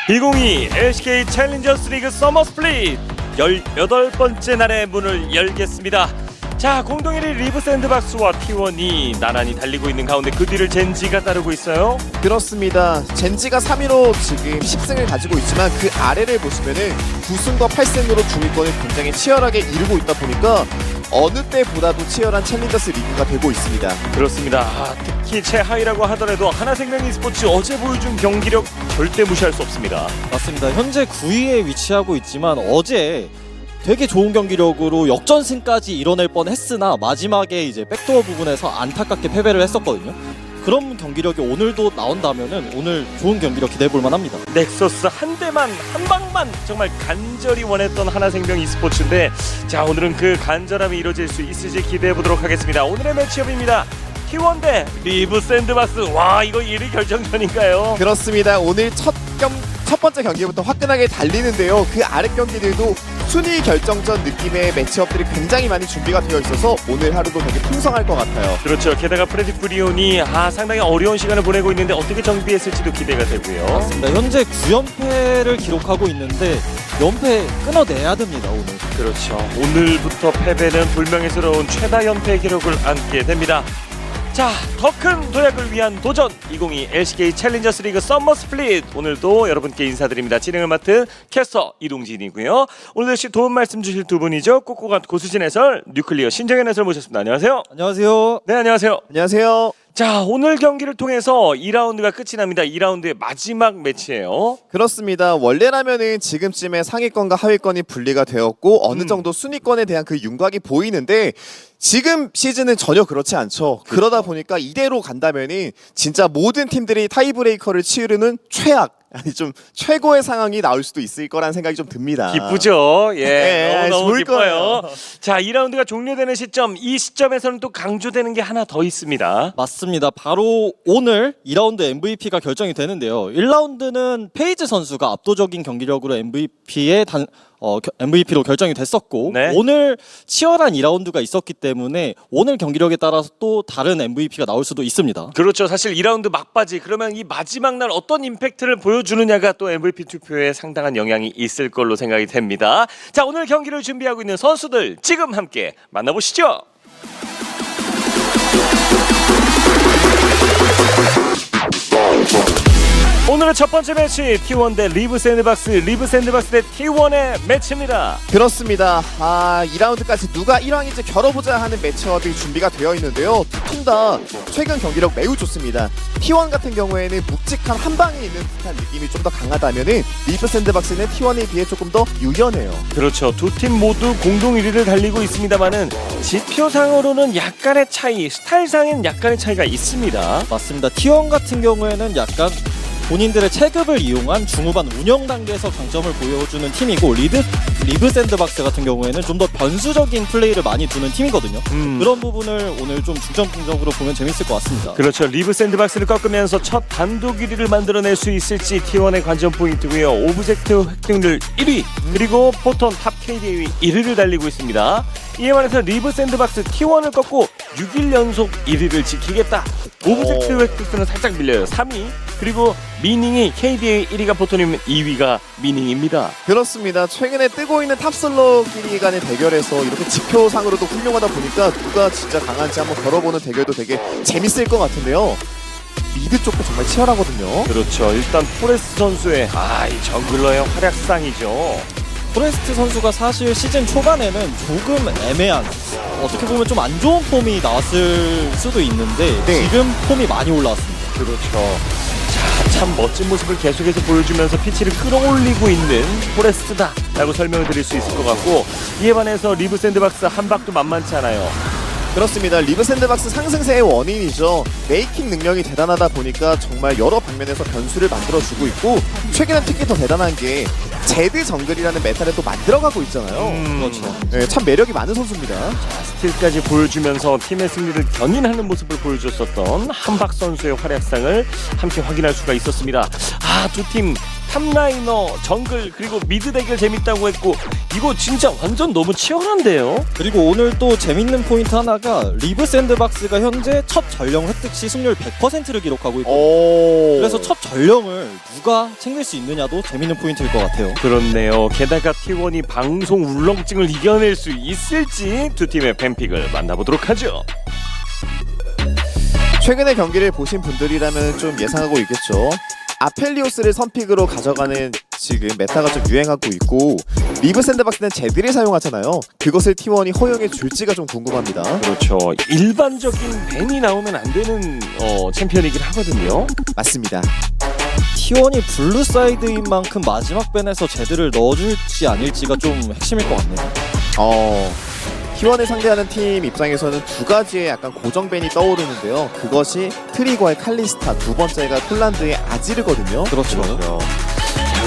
2022 LCK 챌린저스 리그 서머 스플릿 18번째 날의 문을 열겠습니다. 자, 공동 1위 리브 샌드박스와 T1이 나란히 달리고 있는 가운데 그 뒤를 젠지가 따르고 있어요. 그렇습니다. 젠지가 3위로 지금 10승을 가지고 있지만 그 아래를 보시면은 9승과 8승으로 중위권을 굉장히 치열하게 이루고 있다 보니까 어느 때보다도 치열한 챌린저스 리그가 되고 있습니다. 그렇습니다. 특히 최하위라고 하더라도 하나생명 e스포츠 어제 보여준 경기력 절대 무시할 수 없습니다. 맞습니다. 현재 9위에 위치하고 있지만 어제 되게 좋은 경기력으로 역전승까지 이뤄낼 뻔했으나 마지막에 이제 백도어 부분에서 안타깝게 패배를 했었거든요. 그런 경기력이 오늘도 나온다면은 오늘 좋은 경기력 기대해볼 만합니다. 넥서스 한 대만 한 방만 정말 간절히 원했던 하나생명 e스포츠인데, 자, 오늘은 그 간절함이 이루어질 수 있을지 기대해보도록 하겠습니다. 오늘의 매치업입니다. T1 대 리브 샌드박스. 와, 이거 1위 결정전인가요? 그렇습니다. 오늘 첫 번째 경기부터 화끈하게 달리는데요. 그 아래 경기들도 순위 결정전 느낌의 매치업들이 굉장히 많이 준비가 되어 있어서 오늘 하루도 되게 풍성할 것 같아요. 그렇죠. 게다가 프레디 브리온이 상당히 어려운 시간을 보내고 있는데 어떻게 정비했을지도 기대가 되고요. 맞습니다. 현재 9연패를 기록하고 있는데 연패 끊어내야 됩니다, 오늘. 그렇죠. 오늘부터 패배는 불명예스러운 최다 연패 기록을 안게 됩니다. 자, 더 큰 도약을 위한 도전 2022 LCK 챌린저스 리그 서머 스플릿, 오늘도 여러분께 인사드립니다. 진행을 맡은 캐스터 이동진이고요. 오늘 역시 도움 말씀 주실 두 분이죠. 꼿꼿한 고수진 해설, 뉴클리어 신정현 해설 모셨습니다. 안녕하세요. 안녕하세요. 네, 안녕하세요. 안녕하세요. 자, 오늘 경기를 통해서 2라운드가 끝이 납니다. 2라운드의 마지막 매치예요. 그렇습니다. 원래라면은 지금쯤에 상위권과 하위권이 분리가 되었고 어느 정도 순위권에 대한 그 윤곽이 보이는데 지금 시즌은 전혀 그렇지 않죠. 그러다 보니까 이대로 간다면은 진짜 모든 팀들이 타이브레이커를 치르는 좀 최고의 상황이 나올 수도 있을 거란 생각이 좀 듭니다. 기쁘죠? 예, 네, 너무너무 좋을 기뻐요. 거예요. 자, 2라운드가 종료되는 시점, 이 시점에서는 또 강조되는 게 하나 더 있습니다. 맞습니다. 바로 오늘 2라운드 MVP가 결정이 되는데요. 1라운드는 페이즈 선수가 압도적인 경기력으로 MVP로 결정이 됐었고, 네. 오늘 치열한 2라운드가 있었기 때문에 오늘 경기력에 따라서 또 다른 MVP가 나올 수도 있습니다. 그렇죠. 사실 2라운드 막바지, 그러면 이 마지막 날 어떤 임팩트를 보여주느냐가 또 MVP 투표에 상당한 영향이 있을 걸로 생각이 됩니다. 자, 오늘 경기를 준비하고 있는 선수들 지금 함께 만나보시죠. 오늘의 첫 번째 매치, T1 대 리브 샌드박스 대 T1의 매치입니다. 그렇습니다. 2라운드까지 누가 1왕인지 겨뤄보자 하는 매치업이 준비가 되어 있는데요. 두 팀 다 최근 경기력 매우 좋습니다. T1 같은 경우에는 묵직한 한 방에 있는 듯한 느낌이 좀 더 강하다면은 리브 샌드박스는 T1에 비해 조금 더 유연해요. 그렇죠. 두 팀 모두 공동 1위를 달리고 있습니다만은 지표상으로는 약간의 차이, 스타일상엔 약간의 차이가 있습니다. 맞습니다. T1 같은 경우에는 약간 본인들의 체급을 이용한 중후반 운영 단계에서 강점을 보여주는 팀이고, 리브 샌드박스 같은 경우에는 좀 더 변수적인 플레이를 많이 두는 팀이거든요. 그런 부분을 오늘 좀 중점적으로 보면 재밌을 것 같습니다. 그렇죠. 리브 샌드박스를 꺾으면서 첫 단독 1위를 만들어낼 수 있을지 T1의 관전 포인트고요. 오브젝트 획득률 1위, 그리고 포톤 탑 KDA 1위를 달리고 있습니다. 이에 반해서 리브 샌드박스 T1을 꺾고 6일 연속 1위를 지키겠다. 오브젝트 획득수는 살짝 밀려요. 3위. 그리고 미닝이 KDA 1위가 포톤이면 2위가 미닝입니다. 그렇습니다. 최근에 뜨고 있는 탑솔러끼리 간의 대결에서 이렇게 지표상으로도 훌륭하다 보니까 누가 진짜 강한지 한번 걸어보는 대결도 되게 재밌을 것 같은데요. 미드 쪽도 정말 치열하거든요. 그렇죠. 일단 포레스트 선수의 이 정글러의 활약상이죠. 포레스트 선수가 사실 시즌 초반에는 조금 애매한, 어떻게 보면 좀 안 좋은 폼이 나왔을 수도 있는데 네. 지금 폼이 많이 올라왔습니다. 그렇죠. 자, 참 멋진 모습을 계속해서 보여주면서 피치를 끌어올리고 있는 포레스트다 라고 설명을 드릴 수 있을 것 같고, 이에 반해서 리브 샌드박스 한 박도 만만치 않아요. 그렇습니다. 리브 샌드박스 상승세의 원인이죠. 메이킹 능력이 대단하다 보니까 정말 여러 방면에서 변수를 만들어주고 있고, 최근엔 특히 더 대단한 게 제드 정글이라는 메타를 또 만들어가고 있잖아요. 그렇죠. 네, 참 매력이 많은 선수입니다. 스틸까지 보여주면서 팀의 승리를 견인하는 모습을 보여줬었던 한박 선수의 활약상을 함께 확인할 수가 있었습니다. 두 팀 탑라이너, 정글 그리고 미드 대결 재밌다고 했고 이거 진짜 완전 너무 치열한데요? 그리고 오늘 또 재밌는 포인트 하나가 리브 샌드박스가 현재 첫 전령 획득 시 승률 100%를 기록하고 있고 오. 그래서 첫 전령을 누가 챙길 수 있느냐도 재밌는 포인트일 것 같아요. 그렇네요. 게다가 T1이 방송 울렁증을 이겨낼 수 있을지 두 팀의 팬픽을 만나보도록 하죠. 최근의 경기를 보신 분들이라면 좀 예상하고 있겠죠. 아펠리오스를 선픽으로 가져가는 지금 메타가 좀 유행하고 있고 리브 샌드박스는 제드를 사용하잖아요. 그것을 T1이 허용해 줄지가 좀 궁금합니다. 그렇죠. 일반적인 벤이 나오면 안 되는 챔피언이긴 하거든요. 맞습니다. T1이 블루 사이드인 만큼 마지막 밴에서 제드를 넣어줄지 아닐지가 좀 핵심일 것 같네요. T1을 상대하는 팀 입장에서는 두 가지의 약간 고정벤이 떠오르는데요. 그것이 트리거의 칼리스타, 두 번째가 폴란드의 아지르거든요. 그렇죠.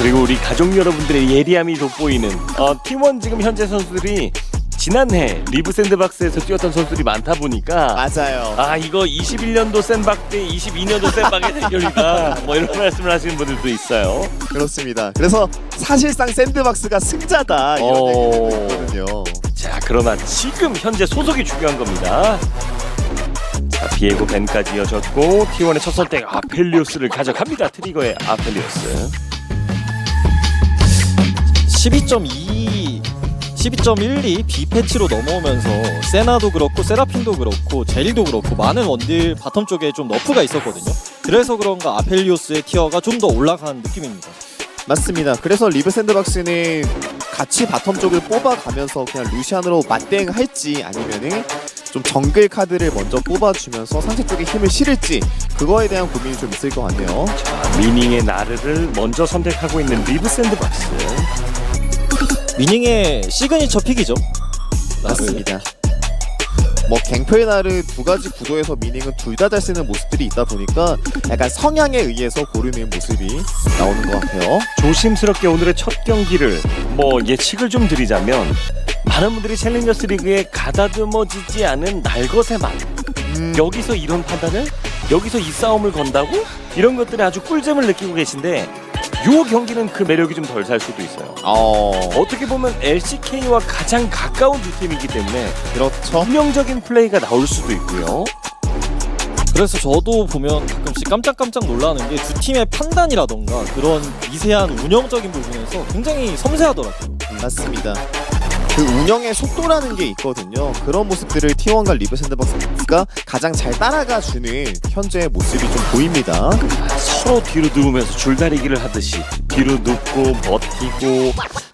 그리고 우리 가족 여러분들의 예리함이 돋보이는 T1 지금 현재 선수들이 지난해 리브 샌드박스에서 뛰었던 선수들이 많다 보니까 맞아요. 이거 21년도 샌박 대 22년도 샌박의 대결이다 뭐 이런 말씀을 하시는 분들도 있어요. 그렇습니다. 그래서 사실상 샌드박스가 승자다 이런 얘기도 있거든요. 자, 그러나 지금 현재 소속이 중요한 겁니다. 자, 비에고 벤까지 이어졌고 T1의 첫 선택 아펠리오스를 가져갑니다. 트리거의 아펠리오스. 12.12 B 패치로 넘어오면서 세나도 그렇고 세라핀도 그렇고 제리도 그렇고 많은 원딜 바텀 쪽에 좀 너프가 있었거든요. 그래서 그런가 아펠리오스의 티어가 좀 더 올라가는 느낌입니다. 맞습니다. 그래서 리브 샌드박스는 같이 바텀 쪽을 뽑아가면서 그냥 루시안으로 맞대응할지 아니면은 좀 정글 카드를 먼저 뽑아주면서 상대 쪽에 힘을 실을지 그거에 대한 고민이 좀 있을 것 같네요. 자, 미닝의 나르를 먼저 선택하고 있는 리브 샌드박스. 미닝의 시그니처 픽이죠. 맞습니다. 뭐 갱표의 나르 두 가지 구도에서 미닝은 둘 다 잘 쓰는 모습들이 있다 보니까 약간 성향에 의해서 고르는 모습이 나오는 것 같아요. 조심스럽게 오늘의 첫 경기를 뭐 예측을 좀 드리자면 많은 분들이 챌린저스 리그에 가다듬어지지 않은 날것의 맛 여기서 이런 판단을 여기서 이 싸움을 건다고 이런 것들에 아주 꿀잼을 느끼고 계신데 요 경기는 그 매력이 좀 덜 살 수도 있어요. 어떻게 보면 LCK와 가장 가까운 두 팀이기 때문에 그렇죠. 운영적인 플레이가 나올 수도 있고요. 그래서 저도 보면 가끔씩 깜짝깜짝 놀라는 게 두 팀의 판단이라던가 그런 미세한 운영적인 부분에서 굉장히 섬세하더라고요. 맞습니다. 그 운영의 속도라는 게 있거든요. 그런 모습들을 T1과 리브 샌드박스가 가장 잘 따라가주는 현재의 모습이 좀 보입니다. 서로 뒤로 누우면서 줄다리기를 하듯이 뒤로 눕고 버티고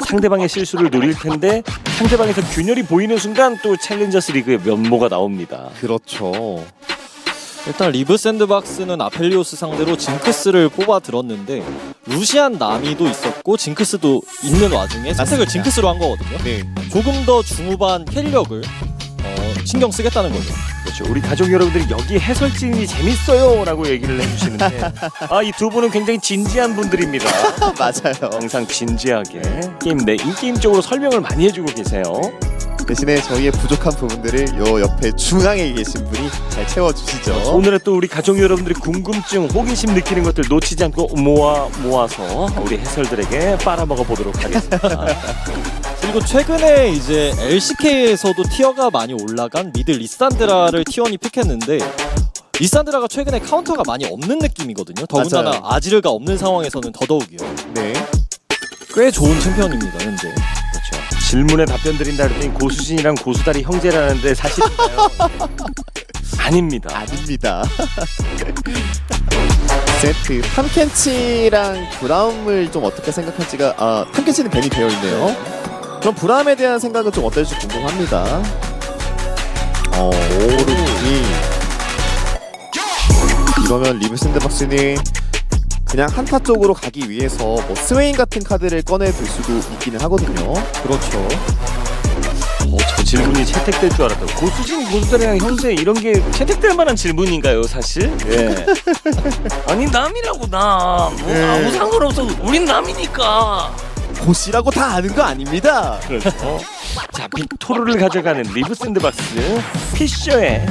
상대방의 실수를 노릴 텐데 상대방에서 균열이 보이는 순간 또 챌린저스 리그의 면모가 나옵니다. 그렇죠. 일단 리브 샌드박스는 아펠리오스 상대로 징크스를 뽑아 들었는데 루시안 나미도 있었고 징크스도 있는 와중에 선택을 맞습니다. 징크스로 한 거거든요. 네. 조금 더 중후반 캐리력을 신경 쓰겠다는 거죠. 그렇죠. 우리 가족 여러분들이 여기 해설진이 재밌어요 라고 얘기를 해주시는데 이 두 분은 굉장히 진지한 분들입니다. 맞아요. 항상 진지하게 게임 내 인게임적으로 설명을 많이 해주고 계세요. 대신에 저희의 부족한 부분들을 요 옆에 중앙에 계신 분이 잘 채워주시죠. 오늘은 또 우리 가족 여러분들이 궁금증, 호기심 느끼는 것들 놓치지 않고 모아서 우리 해설들에게 빨아먹어 보도록 하겠습니다. 그리고 최근에 이제 LCK에서도 티어가 많이 올라간 미드 리산드라를 T1이 픽했는데 리산드라가 최근에 카운터가 많이 없는 느낌이거든요. 더군다나 맞아요. 아지르가 없는 상황에서는 더더욱이요. 네. 꽤 좋은 챔피언입니다 현재. 그렇죠. 질문에 답변 드린다 그랬더니 고수진이랑 고수다리 형제라는데 사실인가요? 아닙니다. 아닙니다. 세트 탐켄치랑 브라움을 좀 어떻게 생각할지가 탐켄치는 벤이 되어 있네요. 그럼 브라움에 대한 생각은 좀 어떨지 궁금합니다. 오르이 이러면 리브 샌드박스는 그냥 한타 쪽으로 가기 위해서 뭐 스웨인 같은 카드를 꺼내들 수도 있기는 하거든요. 그렇죠. 저 질문이 채택될 줄 알았다. 고수진, 고수다리랑 형제 이런 게 채택될 만한 질문인가요, 사실? 예. 아니 남이라고 나. 뭐 아무 상관없어. 우린 남이니까. 고시라고 다 아는 거 아닙니다. 그렇죠. 자, 빅토르를 가져가는 리브 샌드박스 피셔의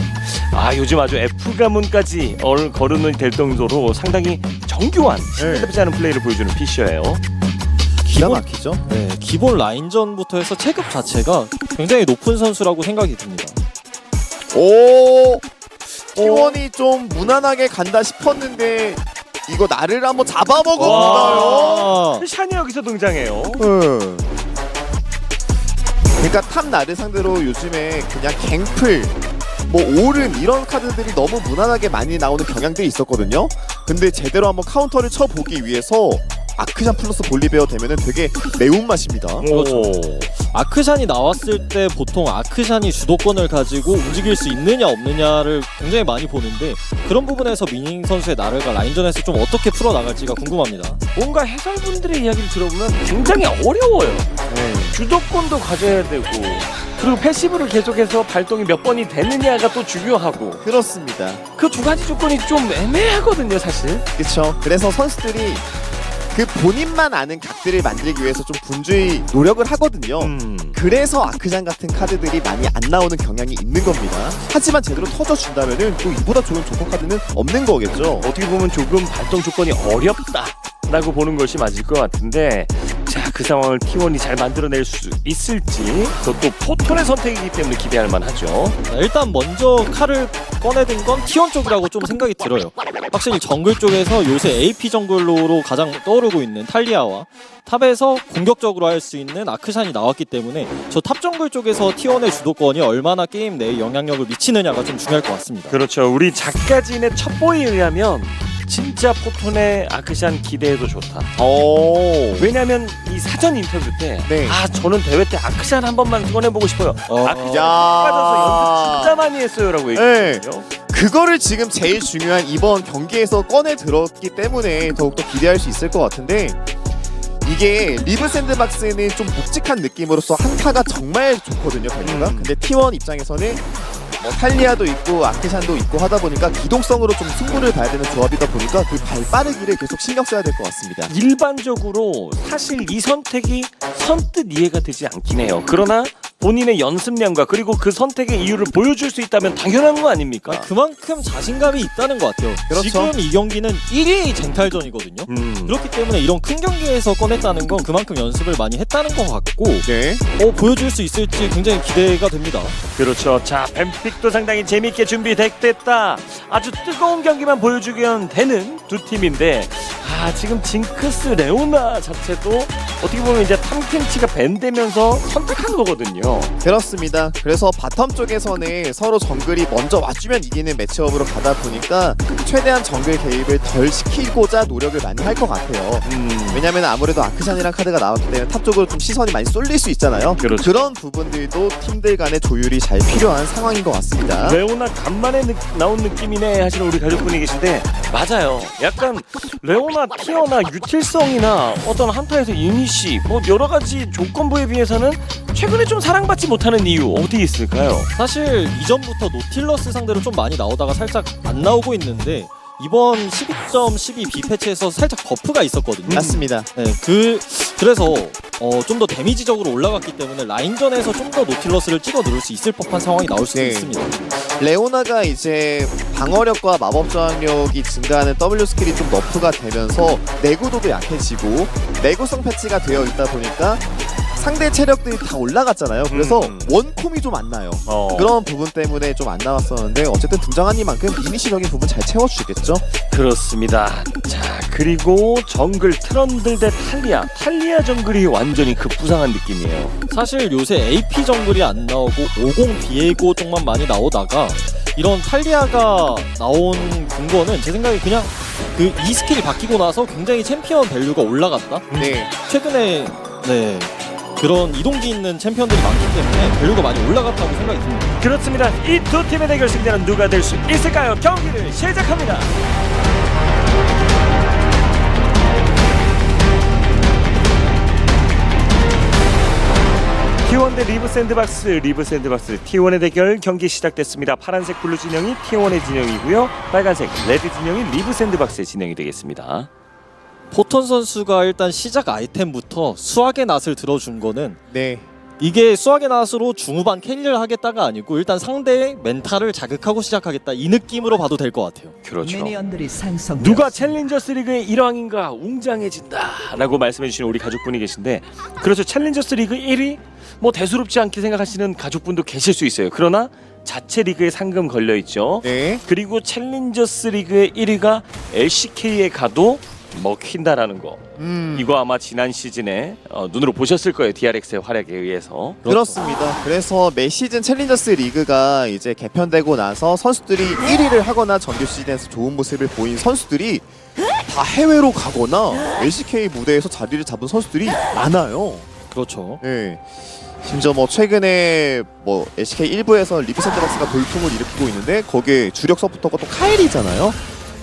요즘 아주 F 가문까지 거론이 될 정도로 상당히 정교한 신뢰되지 않은 플레이를 보여주는 피셔예요. 기가 막히죠. 네, 기본 라인전부터 해서 체급 자체가 굉장히 높은 선수라고 생각이 듭니다. 오, T1이 좀 무난하게 간다 싶었는데 이거 나를 한번 잡아먹었나요? 샤니 여기서 등장해요. 그러니까 탑 나를 상대로 요즘에 그냥 갱플, 뭐 오른 이런 카드들이 너무 무난하게 많이 나오는 경향들이 있었거든요. 근데 제대로 한번 카운터를 쳐보기 위해서 아크샨 플러스 볼리베어 되면은 되게 매운맛입니다. 그렇죠. 아크샨이 나왔을 때 보통 아크샨이 주도권을 가지고 움직일 수 있느냐 없느냐를 굉장히 많이 보는데 그런 부분에서 미닝 선수의 나르가 라인전에서 좀 어떻게 풀어나갈지가 궁금합니다. 뭔가 해설분들의 이야기를 들어보면 굉장히 어려워요. 주도권도 가져야 되고 그리고 패시브를 계속해서 발동이 몇 번이 되느냐가 또 중요하고 그렇습니다. 그 두 가지 조건이 좀 애매하거든요 사실. 그렇죠. 그래서 선수들이 그 본인만 아는 각들을 만들기 위해서 좀 분주히 노력을 하거든요. 그래서 아크샨 같은 카드들이 많이 안 나오는 경향이 있는 겁니다. 하지만 제대로 터져준다면은 또 이보다 좋은 조커 카드는 없는 거겠죠. 어떻게 보면 조금 발동 조건이 어렵다 라고 보는 것이 맞을 것 같은데 자, 그 상황을 T1이 잘 만들어낼 수 있을지 그것도 포톤의 선택이기 때문에 기대할 만하죠. 자, 일단 먼저 칼을 꺼내든 건 T1 쪽이라고 좀 생각이 들어요. 확실히 정글 쪽에서 요새 AP 정글로로 가장 떠오르고 있는 탈리아와 탑에서 공격적으로 할 수 있는 아크샨이 나왔기 때문에 저 탑 정글 쪽에서 T1의 주도권이 얼마나 게임 내에 영향력을 미치느냐가 좀 중요할 것 같습니다. 그렇죠. 우리 작가진의 첩보에 의하면 진짜 포톤의 아크샨 기대해도 좋다. 왜냐면 이 사전 인터뷰 때 네. 저는 대회 때 아크샨 한 번만 꺼내보고 싶어요. 아크샨 야. 빠져서 연습 진짜 많이 했어요 라고 얘기했거든요. 그거를 지금 제일 중요한 이번 경기에서 꺼내 들었기 때문에 더욱더 기대할 수 있을 것 같은데 이게 리브 샌드박스는 좀 묵직한 느낌으로서 한타가 정말 좋거든요, 밸류가. 근데 T1 입장에서는 뭐 탈리아도 있고 아크샨도 있고 하다 보니까 기동성으로 좀 승부를 봐야 되는 조합이다 보니까 그 발 빠르기를 계속 신경 써야 될 것 같습니다. 일반적으로 사실 이 선택이 선뜻 이해가 되지 않긴 해요. 그러나 본인의 연습량과 그리고 그 선택의 이유를 보여줄 수 있다면 당연한 거 아닙니까? 그만큼 자신감이 있다는 것 같아요. 그렇죠. 지금 이 경기는 1위 쟁탈전이거든요. 그렇기 때문에 이런 큰 경기에서 꺼냈다는 건 그만큼 연습을 많이 했다는 것 같고 네. 보여줄 수 있을지 굉장히 기대가 됩니다. 그렇죠. 자, 뱀픽도 상당히 재밌게 준비됐다. 아주 뜨거운 경기만 보여주면 되는 두 팀인데 지금 징크스 레오나 자체도 어떻게 보면 이제 탐켄치가 밴되면서 선택한 거거든요. 그렇습니다. 그래서 바텀 쪽에서는 서로 정글이 먼저 와주면 이기는 매치업으로 가다 보니까 최대한 정글 개입을 덜 시키고자 노력을 많이 할 것 같아요. 왜냐면 아무래도 아크샨이란 카드가 나왔기 때문에 탑 쪽으로 좀 시선이 많이 쏠릴 수 있잖아요. 그렇죠. 그런 부분들도 팀들 간의 조율이 잘 필요한 상황인 것 같습니다. 레오나 간만에 나온 느낌이네 하시는 우리 가족분이 계신데 맞아요. 약간 레오나 티어나 유틸성이나 어떤 한타에서 이니시 뭐 여러 가지 조건부에 비해서는 최근에 좀 사랑받지 못하는 이유 어디 있을까요? 사실 이전부터 노틸러스 상대로 좀 많이 나오다가 살짝 안 나오고 있는데 이번 12.12 B 패치에서 살짝 버프가 있었거든요. 맞습니다. 네, 그래서 좀 더 데미지적으로 올라갔기 때문에 라인전에서 좀 더 노틸러스를 찍어 누를 수 있을 법한 상황이 나올 수도 네. 있습니다. 레오나가 이제 방어력과 마법 저항력이 증가하는 W 스킬이 좀 너프가 되면서 내구도도 약해지고 내구성 패치가 되어 있다 보니까 상대 체력들이 다 올라갔잖아요. 그래서 원콤이 좀 안 나요. 그런 부분 때문에 좀 안 나왔었는데 어쨌든 등장한 이만큼 이니시적인 부분 잘 채워주겠죠. 그렇습니다. 자, 그리고 정글 트런들 대 탈리아 정글이 완전히 급부상한 느낌이에요. 사실 요새 AP 정글이 안 나오고 50 비에고 쪽만 많이 나오다가 이런 탈리아가 나온 근거는 제 생각에 그냥 그 이 스킬이 바뀌고 나서 굉장히 챔피언 밸류가 올라갔다. 네. 최근에 그런 이동기 있는 챔피언들이 많기 때문에 밸류가 많이 올라갔다고 생각이 듭니다. 그렇습니다. 이 두 팀의 대결 승자는 누가 될 수 있을까요? 경기를 시작합니다. T1 대 리브 샌드박스 T1의 대결 경기 시작됐습니다. 파란색 블루 진영이 T1의 진영이고요. 빨간색 레드 진영이 리브 샌드박스의 진영이 되겠습니다. 포톤 선수가 일단 시작 아이템부터 수학의 낫을 들어준 거는 네. 이게 수학의 낫으로 중후반 캐리를 하겠다가 아니고 일단 상대의 멘탈을 자극하고 시작하겠다 이 느낌으로 봐도 될 것 같아요. 그렇죠. 미니언들이 생성. 누가 챌린저스 리그의 일왕인가 웅장해진다라고 말씀해주시는 우리 가족분이 계신데, 그렇죠. 챌린저스 리그 1위 뭐 대수롭지 않게 생각하시는 가족분도 계실 수 있어요. 그러나 자체 리그에 상금 걸려 있죠. 네. 그리고 챌린저스 리그의 1위가 LCK에 가도 먹힌다라는 거. 이거 아마 지난 시즌에 눈으로 보셨을 거예요. DRX의 활약에 의해서. 그렇습니다. 그래서 매 시즌 챌린저스 리그가 이제 개편되고 나서 선수들이 1위를 하거나 정규 시즌에서 좋은 모습을 보인 선수들이 다 해외로 가거나 LCK 무대에서 자리를 잡은 선수들이 많아요. 그렇죠. 네. 심지어 뭐 최근에 뭐 LCK 1부에서 리브 샌드박스가 돌풍을 일으키고 있는데 거기에 주력 서포터가 또 카일이잖아요.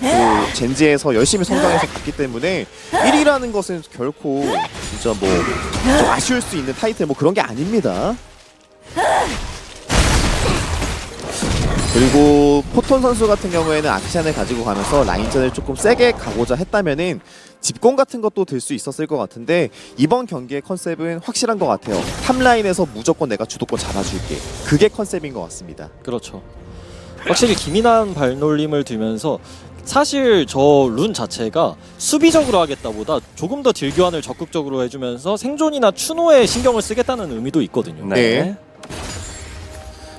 그 젠지에서 열심히 성장해서 갔기 때문에 1위라는 것은 결코 진짜 뭐 좀 아쉬울 수 있는 타이틀 뭐 그런 게 아닙니다. 그리고 포톤 선수 같은 경우에는 아크샨을 가지고 가면서 라인전을 조금 세게 가고자 했다면은 집공 같은 것도 들 수 있었을 것 같은데 이번 경기의 컨셉은 확실한 것 같아요. 탑라인에서 무조건 내가 주도권 잡아줄게. 그게 컨셉인 것 같습니다. 그렇죠. 확실히 기민한 발놀림을 들면서 사실 저 룬 자체가 수비적으로 하겠다보다 조금 더 딜 교환을 적극적으로 해주면서 생존이나 추노에 신경을 쓰겠다는 의미도 있거든요. 네.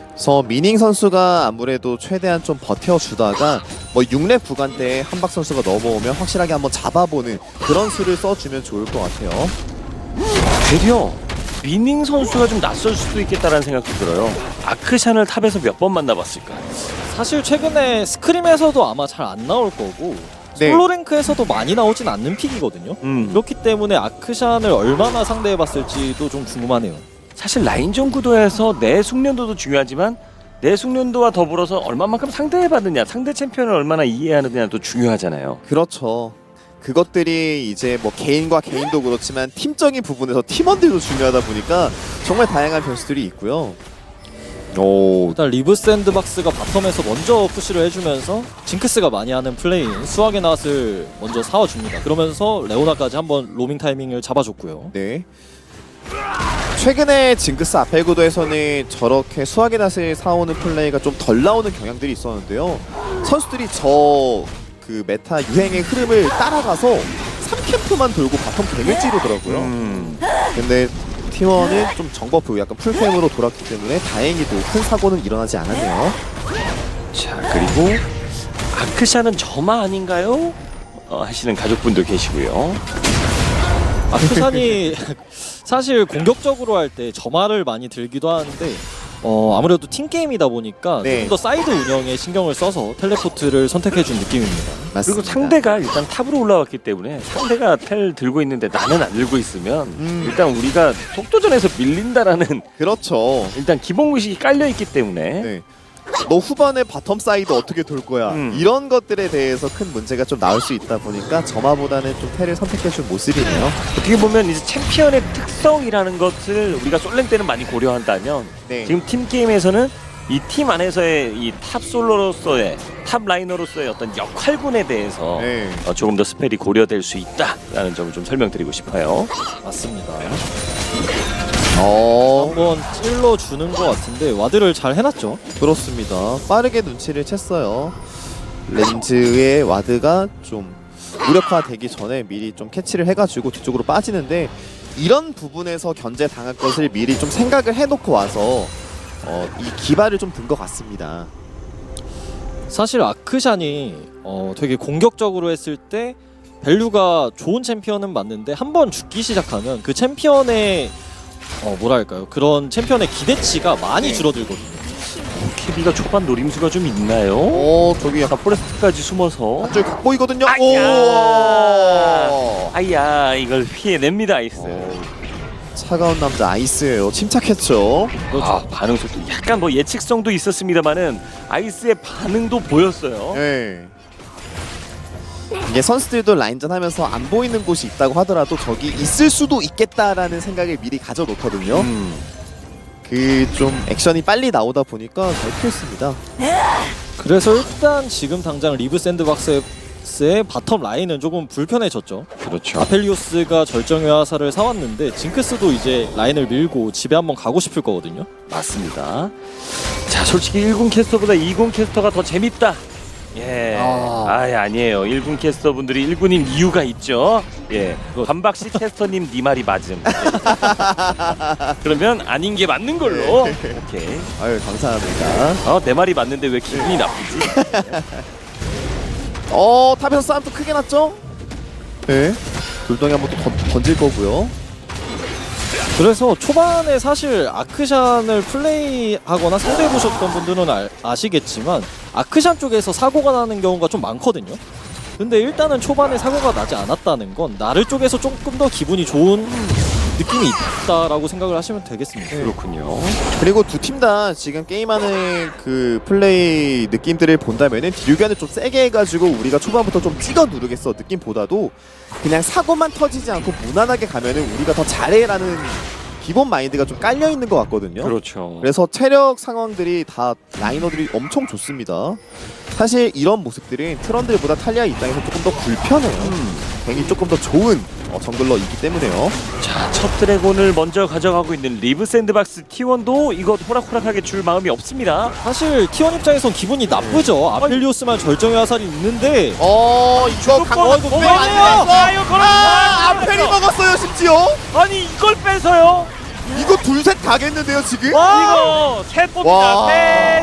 그래서 미닝 선수가 아무래도 최대한 좀 버텨주다가 뭐 6렙 구간 때 한박 선수가 넘어오면 확실하게 한번 잡아보는 그런 수를 써주면 좋을 것 같아요. 되려 미닝 선수가 좀 낯설 수도 있겠다라는 생각도 들어요. 아크샨을 탑에서 몇 번 만나봤을까? 사실 최근에 스크림에서도 아마 잘 안 나올 거고 네. 솔로 랭크에서도 많이 나오진 않는 픽이거든요. 그렇기 때문에 아크샨을 얼마나 상대해봤을지도 좀 궁금하네요. 사실 라인전 구도에서 내 숙련도도 중요하지만 내 숙련도와 더불어서 얼마만큼 상대해봤느냐, 상대 챔피언을 얼마나 이해하느냐도 중요하잖아요. 그렇죠. 그것들이 이제 뭐 개인과 개인도 그렇지만 팀적인 부분에서 팀원들도 중요하다 보니까 정말 다양한 변수들이 있고요. 오, 일단 리브 샌드박스가 바텀에서 먼저 푸시를 해주면서 징크스가 많이 하는 플레이인 수학의 낫을 먼저 사와줍니다. 그러면서 레오나까지 한번 로밍 타이밍을 잡아줬고요. 네. 최근에 징크스 아펠 구도에서는 저렇게 수학의 낫을 사오는 플레이가 좀 덜 나오는 경향들이 있었는데요. 선수들이 저 그 메타 유행의 흐름을 따라가서 3캠프만 돌고 바텀 갱을 찌르더라고요. 근데 T1은 좀 정버프 약간 풀캠으로 돌았기 때문에 다행히도 큰 사고는 일어나지 않았네요. 자, 그리고 아크샨은 저마 아닌가요? 하시는 가족분도 계시고요. 아크샨이 사실 공격적으로 할 때 점화를 많이 들기도 하는데 아무래도 팀게임이다 보니까 네. 조금 더 사이드 운영에 신경을 써서 텔레포트를 선택해준 느낌입니다. 맞습니다. 그리고 상대가 일단 탑으로 올라왔기 때문에 상대가 텔 들고 있는데 나는 안 들고 있으면 일단 우리가 속도전에서 밀린다라는 그렇죠. 일단 기본 의식이 깔려 있기 때문에 네. 너 후반에 바텀 사이드 어떻게 돌 거야? 이런 것들에 대해서 큰 문제가 좀 나올 수 있다 보니까 점화보다는 좀 텔을 선택해준 모습이네요. 어떻게 보면 이제 챔피언의 특성이라는 것을 우리가 솔랭 때는 많이 고려한다면 네. 지금 팀 게임에서는 이 팀 안에서의 이 탑 솔로로서의 탑 라이너로서의 어떤 역할군에 대해서 네. 조금 더 스펠이 고려될 수 있다라는 점을 좀 설명드리고 싶어요. 맞습니다. 한번 찔러주는 것 같은데 와드를 잘 해놨죠? 그렇습니다. 빠르게 눈치를 챘어요. 렌즈의 와드가 좀 무력화되기 전에 미리 좀 캐치를 해가지고 뒤쪽으로 빠지는데 이런 부분에서 견제 당할 것을 미리 좀 생각을 해놓고 와서 이 기발을 좀 든 것 같습니다. 사실 아크샨이 되게 공격적으로 했을 때 밸류가 좋은 챔피언은 맞는데 한 번 죽기 시작하면 그 챔피언의 뭐랄까요, 그런 챔피언의 기대치가 많이 네. 줄어들거든요. 케비가 초반 노림수가 좀 있나요? 저기 약간 포레스트까지 숨어서 한줄 각 보이거든요. 아야! 오! 아이야, 이걸 피해냅니다 아이스. 차가운 남자 아이스예요. 침착했죠. 아, 반응 속도 약간 뭐 예측성도 있었습니다만은 아이스의 반응도 보였어요. 네. 이게 선수들도 라인전 하면서 안 보이는 곳이 있다고 하더라도 저기 있을 수도 있겠다라는 생각을 미리 가져놓거든요. 그 좀 액션이 빨리 나오다 보니까 잘 피했습니다. 그래서 일단 지금 당장 리브 샌드박스의 샌드박스의 바텀 라인은 조금 불편해졌죠. 그렇죠. 아펠리오스가 절정의 화살을 사왔는데 징크스도 이제 라인을 밀고 집에 한번 가고 싶을 거거든요. 맞습니다. 자, 솔직히 1군 캐스터보다 2군 캐스터가 더 재밌다. 예. 아니에요. 1군 캐스터 분들이 1군인 이유가 있죠. 예. 반박시 캐스터님 네 말이 맞음. 예. 그러면 아닌 게 맞는 걸로. 오케이. 아유, 감사합니다. 내 말이 맞는데 왜 기분이 나쁘지? 탑에서 싸움 또 크게 났죠? 네. 돌덩이 한번 또 던질 거고요. 그래서 초반에 사실 아크샨을 플레이하거나 상대해보셨던 분들은 아시겠지만 아크샨 쪽에서 사고가 나는 경우가 좀 많거든요. 근데 일단은 초반에 사고가 나지 않았다는 건 나를 쪽에서 조금 더 기분이 좋은 느낌이 있다라고 생각을 하시면 되겠습니다. 그렇군요. 그리고 두 팀 다 지금 게임하는 그 플레이 느낌들을 본다면은 딜교환을 좀 세게 해가지고 우리가 초반부터 좀 찍어 누르겠어 느낌보다도 그냥 사고만 터지지 않고 무난하게 가면은 우리가 더 잘해라는 기본 마인드가 좀 깔려 있는 것 같거든요. 그렇죠. 그래서 체력 상황들이 다 라이너들이 엄청 좋습니다. 사실 이런 모습들은 트런들보다 탈리아 입장에서 조금 더 불편해요. 괜히 조금 더 좋은 정글러이기 때문에요. 자, 첫 드래곤을 먼저 가져가고 있는 리브 샌드박스 T1도 이거 호락호락하게 줄 마음이 없습니다. 사실 T1 입장에선 기분이 나쁘죠. 아펠리오스만 절정의 화살이 있는데 이거 이거 강력해서 아펠이 먹었어요 심지어. 아니 이걸 뺏어요? 이거 둘 셋 가겠는데요 지금? 이거 셋 뽑니다. 와.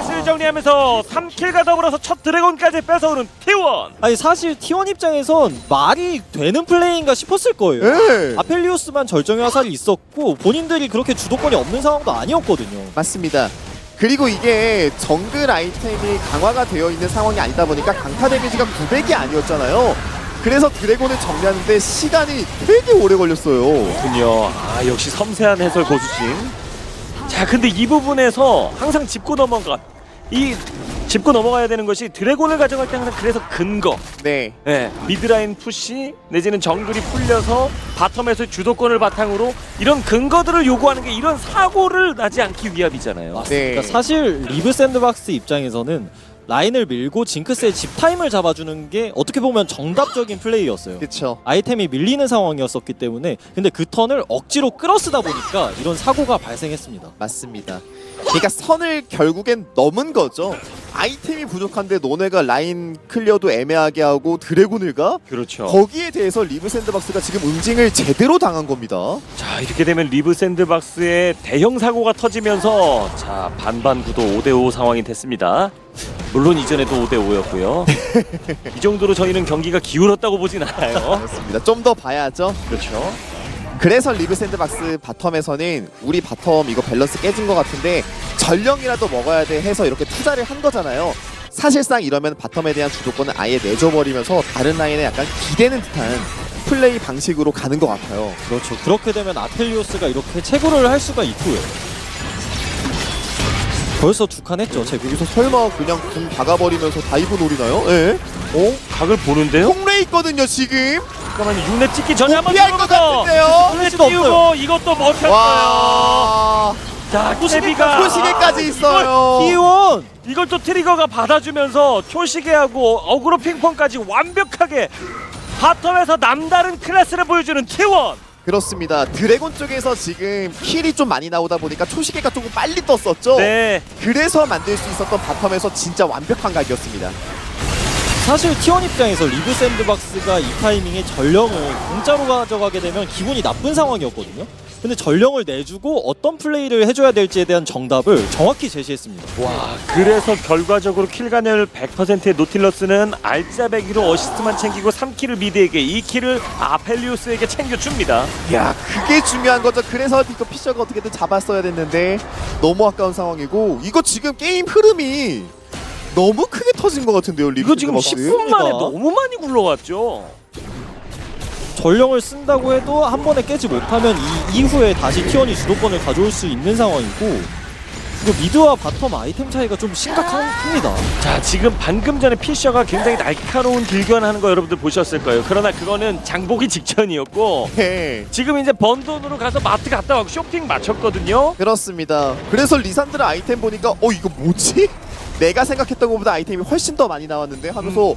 셋을 정리하면서 3킬과 더불어서 첫 드래곤까지 뺏어오는 T1. 아니 사실 T1 입장에선 말이 되는 플레이인가 싶었을 거예요. 네. 아펠리오스만 절정의 화살이 있었고 본인들이 그렇게 주도권이 없는 상황도 아니었거든요. 맞습니다. 그리고 이게 정글 아이템이 강화가 되어 있는 상황이 아니다 보니까 강타 데미지가 900이 아니었잖아요. 그래서 드래곤을 정리하는데 시간이 되게 오래 걸렸어요. 그렇군요. 역시 섬세한 해설 고수심. 자, 근데 이 부분에서 항상 짚고 넘어가야 되는 것이 드래곤을 가져갈 때 항상 그래서 근거. 네. 네, 미드라인 푸시 내지는 정글이 풀려서 바텀에서 주도권을 바탕으로 이런 근거들을 요구하는 게 이런 사고를 나지 않기 위함이잖아요. 네. 그러니까 사실 리브 샌드박스 입장에서는 라인을 밀고 징크스의 집 타임을 잡아주는 게 어떻게 보면 정답적인 플레이였어요. 그렇죠. 아이템이 밀리는 상황이었었기 때문에 근데 그 턴을 억지로 끌어쓰다 보니까 이런 사고가 발생했습니다. 맞습니다. 그러니까 선을 결국엔 넘은 거죠. 아이템이 부족한데 너네가 라인 클리어도 애매하게 하고 드래곤을 가? 그렇죠. 거기에 대해서 리브 샌드박스가 지금 응징을 제대로 당한 겁니다. 자, 이렇게 되면 리브 샌드박스의 대형 사고가 터지면서 자, 반반 구도 5대5 상황이 됐습니다. 물론 이전에도 5대5였고요. 이 정도로 저희는 경기가 기울었다고 보진 않아요. 그렇습니다. 좀 더 봐야죠. 그렇죠. 그래서 리브 샌드박스 바텀에서는 우리 바텀 이거 밸런스 깨진 것 같은데 전령이라도 먹어야 돼 해서 이렇게 투자를 한 거잖아요. 사실상 이러면 바텀에 대한 주도권을 아예 내줘버리면서 다른 라인에 약간 기대는 듯한 플레이 방식으로 가는 것 같아요. 그렇죠. 그렇게 되면 아펠리오스가 이렇게 채굴을 할 수가 있고요. 벌써 두 칸 했죠. 여기서 설마 그냥 궁 박아버리면서 다이브 노리나요? 예? 각을 보는데요? 통레 있거든요 지금. 잠깐만요. 6렙 찍기 전에 한번 피할 것 같은데요. 플래시 없어요. 띄우고 이것도 먹혔어요. 와. 자, 케비가 초시계까지 있어요. T1! 이걸 또 트리거가 받아주면서 초시계하고 어그로 핑퐁까지 완벽하게 바텀에서 남다른 클래스를 보여주는 T1. 그렇습니다. 드래곤 쪽에서 지금 킬이 좀 많이 나오다 보니까 초시계가 조금 빨리 떴었죠. 네. 그래서 만들 수 있었던 바텀에서 진짜 완벽한 각이었습니다. 사실 T1 입장에서 리브 샌드박스가 이 타이밍에 전령을 공짜로 가져가게 되면 기분이 나쁜 상황이었거든요. 근데 전령을 내주고 어떤 플레이를 해줘야 될지에 대한 정답을 정확히 제시했습니다. 와, 그래서 결과적으로 킬간열 100%의 노틸러스는 알짜배기로 어시스트만 챙기고 3킬을 미드에게 2킬을 아펠리오스에게 챙겨줍니다. 야, 그게 중요한 거죠. 그래서 이거 피셔가 어떻게든 잡았어야 됐는데 너무 아까운 상황이고 이거 지금 게임 흐름이 너무 크게 터진 것 같은데요. 리브 이거 지금 샌드박스. 10분 만에 너무 많이 굴러갔죠. 전령을 쓴다고 해도 한 번에 깨지 못하면 이 이후에 다시 T1이 주도권을 가져올 수 있는 상황이고 이거 미드와 바텀 아이템 차이가 좀 심각합니다. 자, 지금 방금 전에 피셔가 굉장히 날카로운 딜교환하는 거 여러분들 보셨을 거예요. 그러나 그거는 장보기 직전이었고 네. 지금 이제 번 돈으로 가서 마트 갔다 와서 쇼핑 마쳤거든요. 그렇습니다. 그래서 리산드라 아이템 보니까 이거 뭐지? 내가 생각했던 것보다 아이템이 훨씬 더 많이 나왔는데 하면서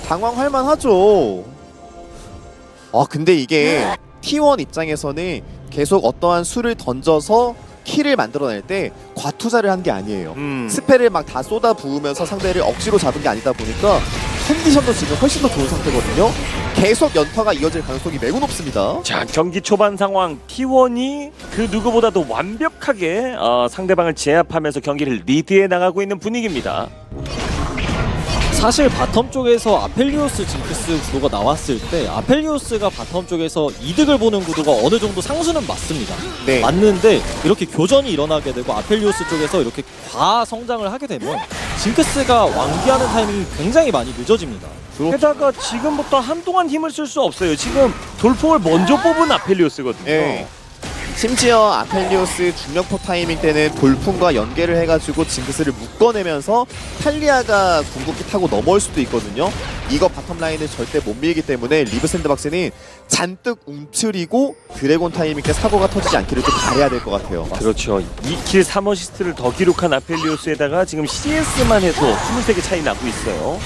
당황할 만하죠. 근데 이게 T1 입장에서는 계속 어떠한 수를 던져서 킬을 만들어낼 때 과투자를 한 게 아니에요. 스펠을 막 다 쏟아 부으면서 상대를 억지로 잡은 게 아니다 보니까 컨디션도 지금 훨씬 더 좋은 상태거든요. 계속 연타가 이어질 가능성이 매우 높습니다. 자, 경기 초반 상황 T1이 그 누구보다도 완벽하게 상대방을 제압하면서 경기를 리드해 나가고 있는 분위기입니다. 사실 바텀 쪽에서 아펠리오스 징크스 구도가 나왔을 때 아펠리오스가 바텀 쪽에서 이득을 보는 구도가 어느 정도 상수는 맞습니다. 네. 맞는데 이렇게 교전이 일어나게 되고 아펠리오스 쪽에서 이렇게 과성장을 하게 되면 징크스가 완기하는 타이밍이 굉장히 많이 늦어집니다. 게다가 지금부터 한동안 힘을 쓸 수 없어요. 지금 돌풍을 먼저 뽑은 아펠리오스거든요. 예. 심지어 아펠리오스 중력포 타이밍 때는 돌풍과 연계를 해가지고 징크스를 묶어내면서 탈리아가 궁극기 타고 넘어올 수도 있거든요. 이거 바텀 라인을 절대 못 밀기 때문에 리브 샌드박스는 잔뜩 움츠리고 드래곤 타이밍 때 사고가 터지지 않기를 좀 바라야 될 것 같아요. 그렇죠. 2킬 3어시스트를 더 기록한 아펠리오스에다가 지금 CS만 해도 23개 차이 나고 있어요.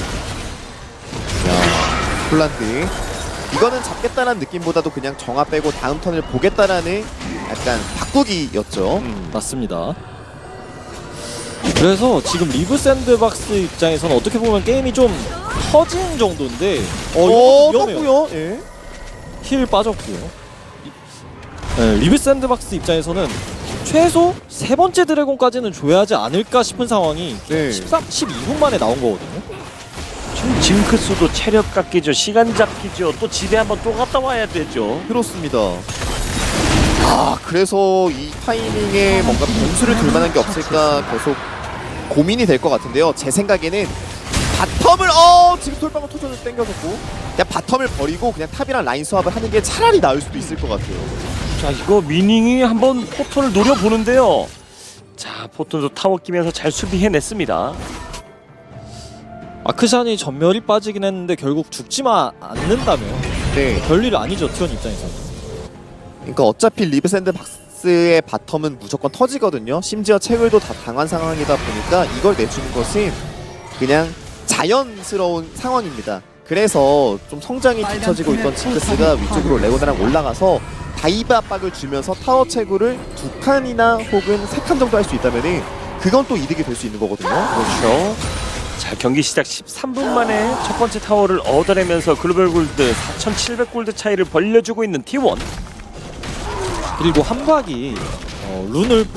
폴란드 이거는 잡겠다는 느낌보다도 그냥 정화 빼고 다음 턴을 보겠다라는 약간 바꾸기였죠. 맞습니다. 그래서 지금 리브 샌드박스 입장에서는 어떻게 보면 게임이 좀 터진 정도인데 이거 위험해요. 떴고요. 예. 힐 빠졌고요. 리브 샌드박스 입장에서는 최소 세 번째 드래곤까지는 줘야 하지 않을까 싶은 상황이 네. 12분 만에 나온 거거든요. 지금 징크스도 체력 깎이죠. 시간 잡히죠. 또 집에 한번 또 갔다 와야 되죠. 그렇습니다. 그래서 이 타이밍에 뭔가 변수를 둘 만한 게 없을까 계속 고민이 될 것 같은데요. 제 생각에는 바텀을 지금 돌방울 터져서 땡겨졌고 그냥 바텀을 버리고 그냥 탑이랑 라인 수합을 하는 게 차라리 나을 수도 있을 것 같아요. 자, 이거 위닝이 한번 포톤을 노려보는데요. 자, 포톤도 타워 끼면서 잘 수비해냈습니다. 아크샨이 전멸이 빠지긴 했는데 결국 죽지만 않는다면 네. 별일 아니죠, 티원 입장에서는. 그러니까 어차피 리브 샌드박스의 바텀은 무조건 터지거든요. 심지어 채굴도 다 당한 상황이다 보니까 이걸 내주는 것은 그냥 자연스러운 상황입니다. 그래서 좀 성장이 뒤처지고 있던 징크스가 위쪽으로 레오나랑 올라가서 다이브 압박을 주면서 타워 채굴을 2칸이나 혹은 3칸 정도 할 수 있다면 그건 또 이득이 될 수 있는 거거든요. 그렇죠. 자, 경기 시작 13분 만에 첫 번째 타워를 얻어내면서 글로벌 골드 4,700골드 차이를 벌려주고 있는 T1. 그리고 한박이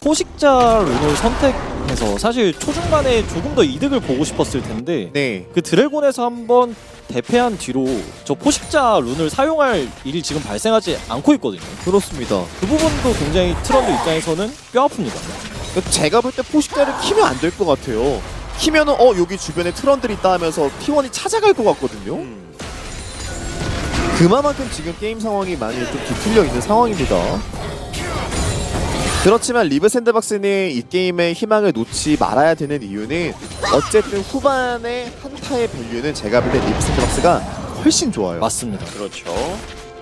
포식자 룬을 선택해서 사실 초중반에 조금 더 이득을 보고 싶었을 텐데 네. 그 드래곤에서 한번 대패한 뒤로 저 포식자 룬을 사용할 일이 지금 발생하지 않고 있거든요. 그렇습니다. 그 부분도 굉장히 트런드 입장에서는 뼈 아픕니다. 제가 볼 때 포식자를 키면 안 될 것 같아요. 키면은 여기 주변에 트런들이 있다 하면서 T1이 찾아갈 것 같거든요. 그만큼 지금 게임 상황이 많이 좀 뒤틀려 있는 상황입니다. 그렇지만 리브 샌드박스는 이 게임의 희망을 놓지 말아야 되는 이유는 어쨌든 후반의 한타의 밸류는 제가 볼 때 리브 샌드박스가 훨씬 좋아요. 맞습니다. 그렇죠.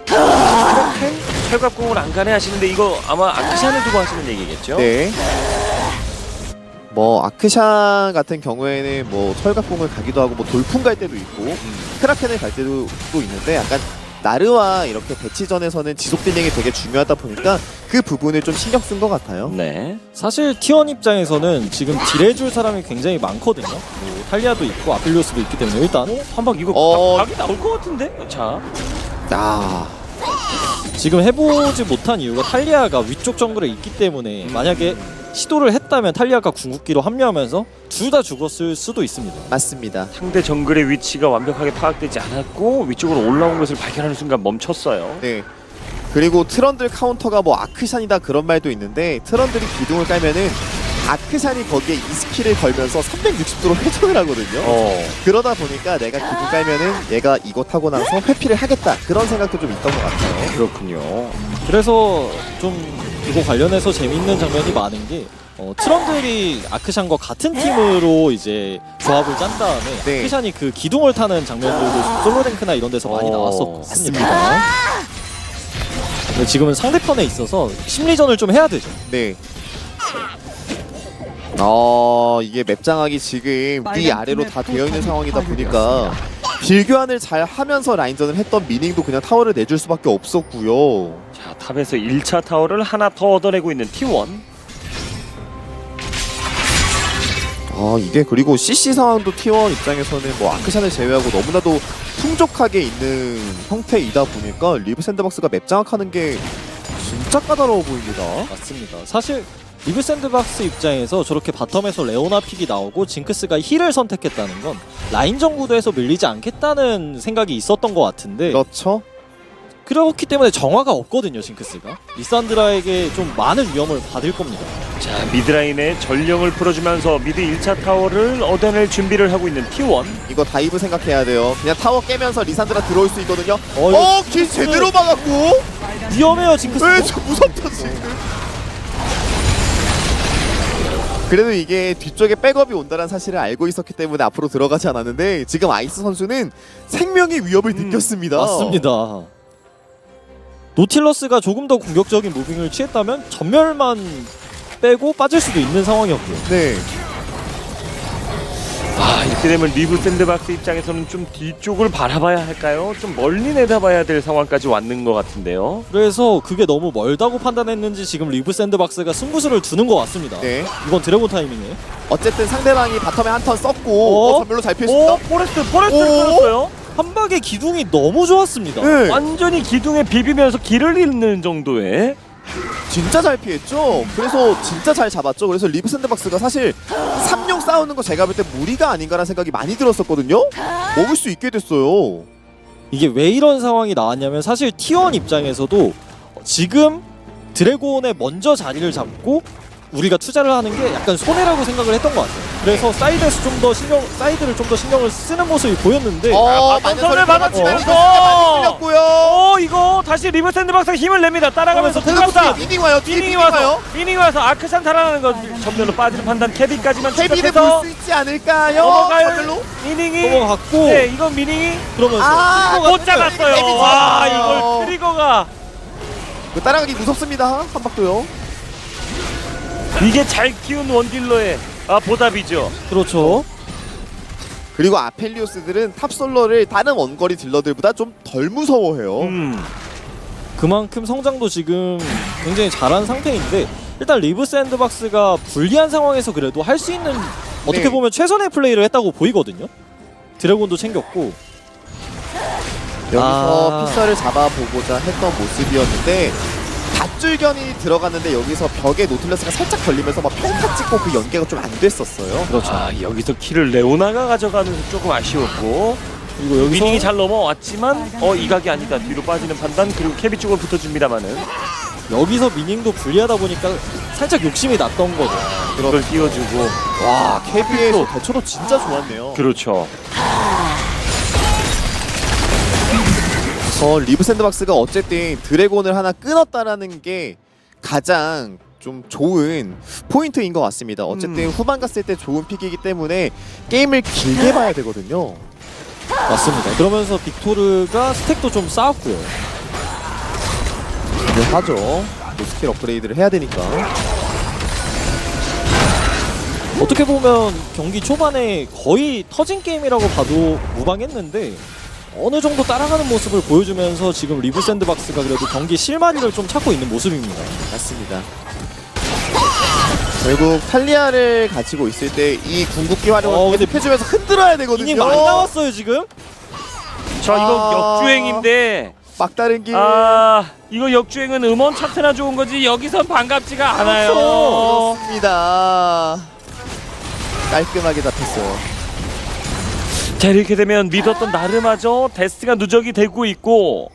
크라켄 철갑공을 안 가네 하시는데 이거 아마 아크샨을 두고 하시는 얘기겠죠? 네. 뭐 아크샨 같은 경우에는 뭐 철갑공을 가기도 하고 뭐 돌풍 갈 때도 있고 크라켄을 갈 때도 또 있는데 약간 나르와 이렇게 배치전에서는 지속 딜링이 되게 중요하다 보니까 그 부분을 좀 신경 쓴 것 같아요. 네. 사실 T1 입장에서는 지금 딜해줄 사람이 굉장히 많거든요. 뭐 탈리아도 있고 아펠리오스도 있기 때문에 일단 한박 이거 각이 나올 것 같은데? 자, 지금 해보지 못한 이유가 탈리아가 위쪽 정글에 있기 때문에 만약에 시도를 했다면 탈리아가 궁극기로 합류하면서 둘 다 죽었을 수도 있습니다. 맞습니다. 상대 정글의 위치가 완벽하게 파악되지 않았고 위쪽으로 올라온 것을 발견하는 순간 멈췄어요. 네. 그리고 트런들 카운터가 뭐 아크샨이다 그런 말도 있는데 트런들이 기둥을 깔면은 아크샨이 거기에 이 스킬을 걸면서 360도로 회전을 하거든요. 그러다 보니까 내가 기둥 깔면은 얘가 이거 타고 나서 회피를 하겠다 그런 생각도 좀 있던 것 같아요. 그렇군요. 그래서 좀 이거 관련해서 재밌는 장면이 많은 게 트런들이 아크샨과 같은 팀으로 이제 조합을 짠 다음에 네. 아크샨이 그 기둥을 타는 장면들도 솔로랭크나 이런 데서 많이 나왔었습니다. 맞습니다. 근데 지금은 상대편에 있어서 심리전을 좀 해야 되죠. 네. 이게 맵 장악이 지금 위 아래로 다 되어 있는 상황이다 보니까 빌교환을 잘 하면서 라인전을 했던 미닝도 그냥 타워를 내줄 수밖에 없었고요. 자, 탑에서 1차 타워를 하나 더 얻어내고 있는 T1. 이게 그리고 CC 상황도 T1 입장에서는 뭐 아크샨을 제외하고 너무나도 풍족하게 있는 형태이다 보니까 리브 샌드박스가 맵 장악하는 게 진짜 까다로워 보입니다. 맞습니다. 사실 리브 샌드박스 입장에서 저렇게 바텀에서 레오나 픽이 나오고 징크스가 힐을 선택했다는 건 라인전 구도에서 밀리지 않겠다는 생각이 있었던 것 같은데 그렇죠? 그렇기 때문에 정화가 없거든요. 징크스가 리산드라에게 좀 많은 위험을 받을 겁니다. 자, 미드라인에 전령을 풀어주면서 미드 1차 타워를 얻어낼 준비를 하고 있는 T1. 이거 다이브 생각해야 돼요. 그냥 타워 깨면서 리산드라 들어올 수 있거든요. 이거 길 제대로 막았고. 위험해요. 징크스. 저 무섭다 지금. 그래도 이게 뒤쪽에 백업이 온다는 사실을 알고 있었기 때문에 앞으로 들어가지 않았는데 지금 아이스 선수는 생명의 위협을 느꼈습니다. 맞습니다. 노틸러스가 조금 더 공격적인 무빙을 취했다면 전멸만 빼고 빠질 수도 있는 상황이었고요. 네. 이렇게 되면 리브 샌드박스 입장에서는 좀 뒤쪽을 바라봐야 할까요? 좀 멀리 내다봐야 될 상황까지 왔는 것 같은데요. 그래서 그게 너무 멀다고 판단했는지 지금 리브 샌드박스가 승부수를 두는 것 같습니다. 네. 이건 드래곤 타이밍이에요. 어쨌든 상대방이 바텀에 한 턴 썼고 전멸로 잘 피했습니다. 포레스트를 오! 끊었어요. 한 방의 기둥이 너무 좋았습니다. 네. 완전히 기둥에 비비면서 길을 잃는 정도의. 진짜 잘 피했죠. 그래서 진짜 잘 잡았죠. 그래서 리브 샌드박스가 사실 3용 싸우는 거 제가 볼 때 무리가 아닌가라는 생각이 많이 들었었거든요. 먹을 수 있게 됐어요. 이게 왜 이런 상황이 나왔냐면 사실 T1 입장에서도 지금 드래곤에 먼저 자리를 잡고 우리가 투자를 하는 게 약간 손해라고 생각을 했던 것 같아요. 그래서 사이드에서 사이드를 좀 더 신경을 쓰는 모습이 보였는데 선을 받았지면서 끌렸고요. 이거 다시 리브 샌드박스가 힘을 냅니다. 따라가면서 들어갑니다. 미닝 와요. 미닝이 와서 아크산 달아나는 거 전면으로 빠지는 판단. 케비까지만 케비를 추격해서 볼 수 있지 않을까요? 넘어가요. 전멸로? 미닝이 넘어갔고 네, 이건 미닝이 그러면서 못 잡았어요. 케비 와, 잡았어요. 이걸 트리거가 따라가기 무섭습니다. 한 박도요. 이게 잘 키운 원딜러의 보답이죠. 그렇죠. 그리고 아펠리오스들은 탑솔러를 다른 원거리 딜러들보다 좀 덜 무서워해요. 그만큼 성장도 지금 굉장히 잘한 상태인데 일단 리브 샌드박스가 불리한 상황에서 그래도 할 수 있는 어떻게 네. 보면 최선의 플레이를 했다고 보이거든요. 드래곤도 챙겼고 여기서 피서를 잡아보고자 했던 모습이었는데 밧줄견이 들어갔는데 여기서 벽에 노틀러스가 살짝 걸리면서 막 평타 찍고 그 연계가 좀 안 됐었어요. 그렇죠. 여기서 키를 레오나가 가져가면서 조금 아쉬웠고 그리고 여기서 미닝이 잘 넘어왔지만 이 각이 아니다. 뒤로 빠지는 판단. 그리고 케비 쪽으로 붙어줍니다만은 여기서 미닝도 불리하다 보니까 살짝 욕심이 났던 거죠. 그걸 띄워주고. 와 케비의 대처도 진짜 좋았네요. 그렇죠. 리브 샌드박스가 어쨌든 드래곤을 하나 끊었다라는 게 가장 좀 좋은 포인트인 것 같습니다. 어쨌든 후반 갔을 때 좋은 픽이기 때문에 게임을 길게 봐야 되거든요. 맞습니다. 그러면서 빅토르가 스택도 좀 쌓았고요. 하죠. 스킬 업그레이드를 해야 되니까. 어떻게 보면 경기 초반에 거의 터진 게임이라고 봐도 무방했는데 어느 정도 따라가는 모습을 보여주면서 지금 리브 샌드박스가 그래도 경기 실마리를 좀 찾고 있는 모습입니다. 맞습니다. 결국 탈리아를 가지고 있을 때 이 궁극기 활용을 근데 계속해주면서 흔들어야 되거든요. 이닝 많이 나왔어요 지금. 이거 역주행인데 막다른 길. 이거 역주행은 음원 차트나 좋은 거지 여기선 반갑지가 않아요. 그렇습니다. 깔끔하게 잡혔어요. 자, 이렇게 되면 믿었던 나르마저 데스가 누적이 되고 있고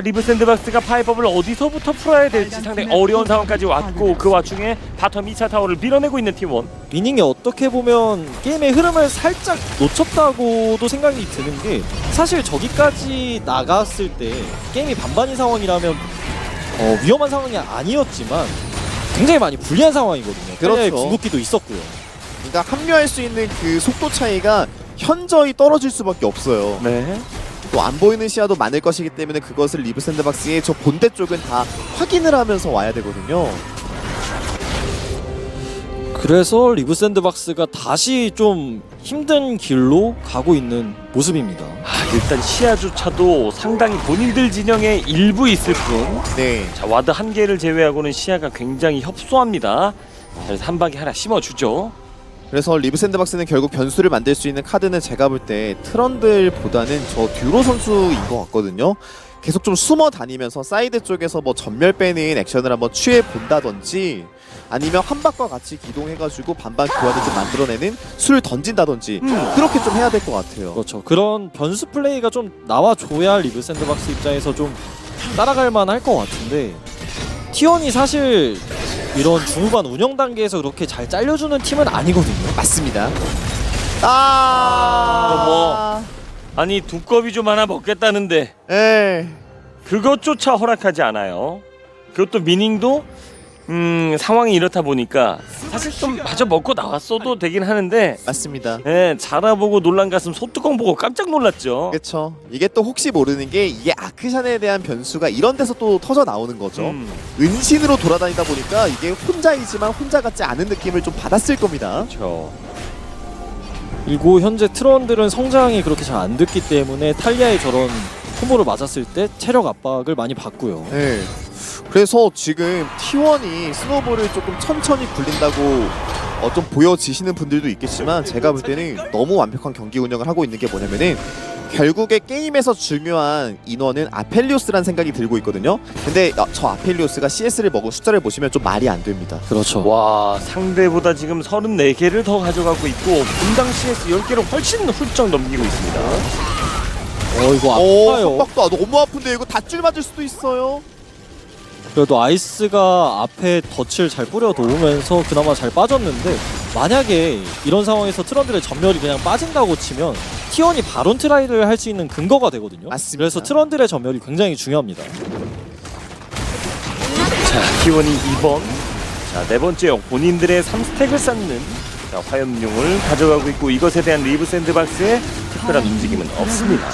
리브 샌드박스가 파이법을 어디서부터 풀어야 될지 상당히 어려운 상황까지 왔고 그 와중에 바텀 2차 타워를 밀어내고 있는 팀원. 미닝이 어떻게 보면 게임의 흐름을 살짝 놓쳤다고도 생각이 드는 게 사실 저기까지 나갔을 때 게임이 반반인 상황이라면 위험한 상황이 아니었지만 굉장히 많이 불리한 상황이거든요. 그렇죠. 궁극기도 있었고요. 그러니까 합류할 수 있는 그 속도 차이가 현저히 떨어질 수밖에 없어요. 네. 또 안 보이는 시야도 많을 것이기 때문에 그것을 리브 샌드박스의 저 본대 쪽은 다 확인을 하면서 와야 되거든요. 그래서 리브 샌드박스가 다시 좀 힘든 길로 가고 있는 모습입니다. 일단 시야조차도 상당히 본인들 진영에 일부 있을 뿐. 네. 자, 와드 한 개를 제외하고는 시야가 굉장히 협소합니다. 자, 그래서 한 방에 하나 심어주죠. 그래서 리브 샌드박스는 결국 변수를 만들 수 있는 카드는 제가 볼 때 트런들보다는 저 듀로 선수인 것 같거든요. 계속 좀 숨어 다니면서 사이드 쪽에서 뭐 전멸 빼는 액션을 한번 취해 본다든지 아니면 한박과 같이 기동해가지고 반반 교환을 좀 만들어내는 수를 던진다든지 그렇게 좀 해야 될 것 같아요. 그렇죠. 그런 변수 플레이가 좀 나와줘야 리브 샌드박스 입장에서 좀 따라갈 만할 것 같은데 T1이 사실 이런 중후반 운영 단계에서 그렇게 잘 잘려주는 팀은 아니거든요. 맞습니다. 아니 두꺼비 좀 하나 먹겠다는데 에. 그것조차 허락하지 않아요. 그것도 미닝도 상황이 이렇다 보니까 사실 좀 마저 먹고 나왔어도 되긴 하는데 맞습니다. 자라보고 놀란 가슴 소뚜껑 보고 깜짝 놀랐죠. 그렇죠. 이게 또 혹시 모르는 게 이게 아크샨에 대한 변수가 이런 데서 또 터져 나오는 거죠. 은신으로 돌아다니다 보니까 이게 혼자이지만 혼자 같지 않은 느낌을 좀 받았을 겁니다. 그렇죠. 그리고 현재 트런들은 성장이 그렇게 잘 안 됐기 때문에 탈리아의 저런 콤보를 맞았을 때 체력 압박을 많이 받고요. 네. 그래서 지금 T1이 스노볼을 조금 천천히 굴린다고 좀 보여지시는 분들도 있겠지만 제가 볼 때는 너무 완벽한 경기 운영을 하고 있는 게 뭐냐면은 결국에 게임에서 중요한 인원은 아펠리오스라는 생각이 들고 있거든요. 근데 저 아펠리오스가 CS를 먹은 숫자를 보시면 좀 말이 안 됩니다. 그렇죠. 와, 상대보다 지금 34개를 더 가져가고 있고 분당 CS 10개를 훨씬 훌쩍 넘기고 있습니다. 이거 오, 아파요. 속박도 너무 아픈데 이거 닷줄 맞을 수도 있어요. 그래도 아이스가 앞에 덫을 잘 뿌려 놓으면서 그나마 잘 빠졌는데 만약에 이런 상황에서 트런들의 전멸이 그냥 빠진다고 치면 T1이 바론 트라이를 할 수 있는 근거가 되거든요. 맞습니다. 그래서 트런들의 전멸이 굉장히 중요합니다. 자, T1이 2번. 자, 네 번째 본인들의 3스택을 쌓는 자, 화염룡을 가져가고 있고 이것에 대한 리브 샌드박스의 특별한 움직임은 없습니다.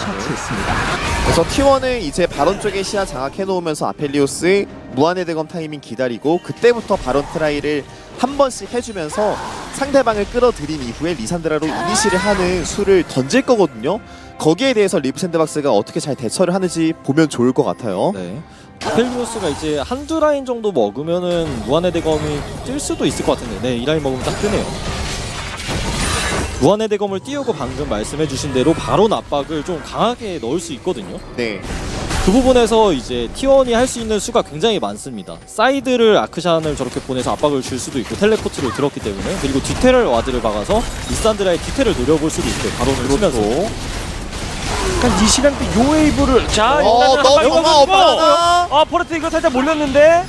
그래서 T1은 이제 바론 쪽에 시야 장악해 놓으면서 아펠리오스의 무한의 대검 타이밍 기다리고 그때부터 바론 트라이를 한 번씩 해주면서 상대방을 끌어들인 이후에 리산드라로 이니시를 하는 수를 던질 거거든요. 거기에 대해서 리브 샌드박스가 어떻게 잘 대처를 하는지 보면 좋을 것 같아요. 네. 아펠리오스가 이제 한두 라인 정도 먹으면은 무한의 대검이 뛸 수도 있을 것 같은데 네, 이 라인 먹으면 딱 뜨네요. 무한의 대검을 띄우고 방금 말씀해주신 대로 바론 압박을 좀 강하게 넣을 수 있거든요. 네. 그 부분에서 이제 T1이 할 수 있는 수가 굉장히 많습니다. 사이드를 아크샨을 저렇게 보내서 압박을 줄 수도 있고 텔레포트를 들었기 때문에 그리고 뒤테를 와드를 박아서 리산드라의 뒤테를 노려볼 수도 있고 바론을 치면서 그러니까 이 시간대 요 웨이브를 자 일단은 너 한 방에 정말 먹어주고 포레트 이거 살짝 몰렸는데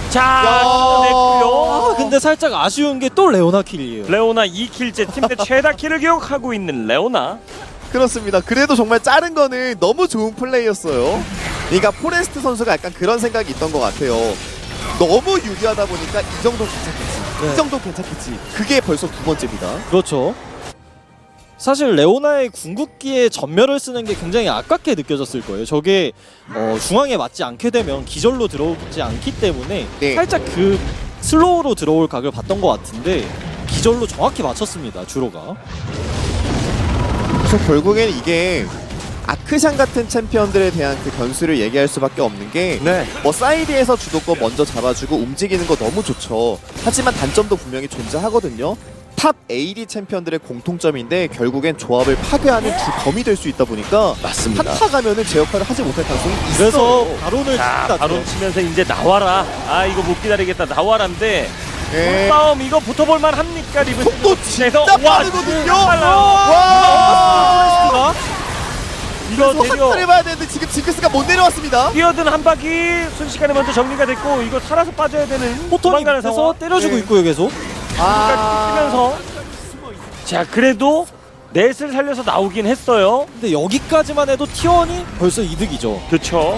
자 냈고요. 근데 살짝 아쉬운 게 또 레오나 킬이에요. 레오나 2킬째 팀 내 최다 킬을 기록하고 있는 레오나. 그렇습니다. 그래도 정말 자른 거는 너무 좋은 플레이였어요. 그러니까 포레스트 선수가 약간 그런 생각이 있던 것 같아요. 너무 유리하다 보니까 이 정도 괜찮겠지. 네. 이 정도 괜찮겠지. 그게 벌써 두 번째입니다. 그렇죠. 사실 레오나의 궁극기에 전멸을 쓰는 게 굉장히 아깝게 느껴졌을 거예요. 저게 중앙에 맞지 않게 되면 기절로 들어오지 않기 때문에 네. 살짝 그 슬로우로 들어올 각을 봤던 것 같은데 기절로 정확히 맞췄습니다. 주로가. 그래서 결국엔 이게 아크샨 같은 챔피언들에 대한 그 변수를 얘기할 수밖에 없는 게 네. 뭐 사이드에서 주도권 먼저 잡아주고 움직이는 거 너무 좋죠. 하지만 단점도 분명히 존재하거든요. 탑 AD 챔피언들의 공통점인데 결국엔 조합을 파괴하는 주 범이 될 수 있다 보니까 맞습니다. 한타 가면은 제 역할을 하지 못할 가능성이 있어요. 그래서 바론을 자 친다. 바로 치면서 이제 나와라. 아 이거 못 기다리겠다 나와라인데 예. 싸움 이거 붙어볼만 합니까 리브 속도 진짜 빠르거든요. 와 이거 그래서 되려 한타를 봐야 되는데 지금 징크스가 못 내려왔습니다. 뛰어든 한 바퀴 순식간에 먼저 정리가 됐고 이거 살아서 빠져야 되는 포톤이 도망가는 밑에서 상황. 때려주고 네. 있고요 계속. 뛰면서 자 그래도 넷을 살려서 나오긴 했어요. 근데 여기까지만 해도 T1이 벌써 이득이죠. 그렇죠.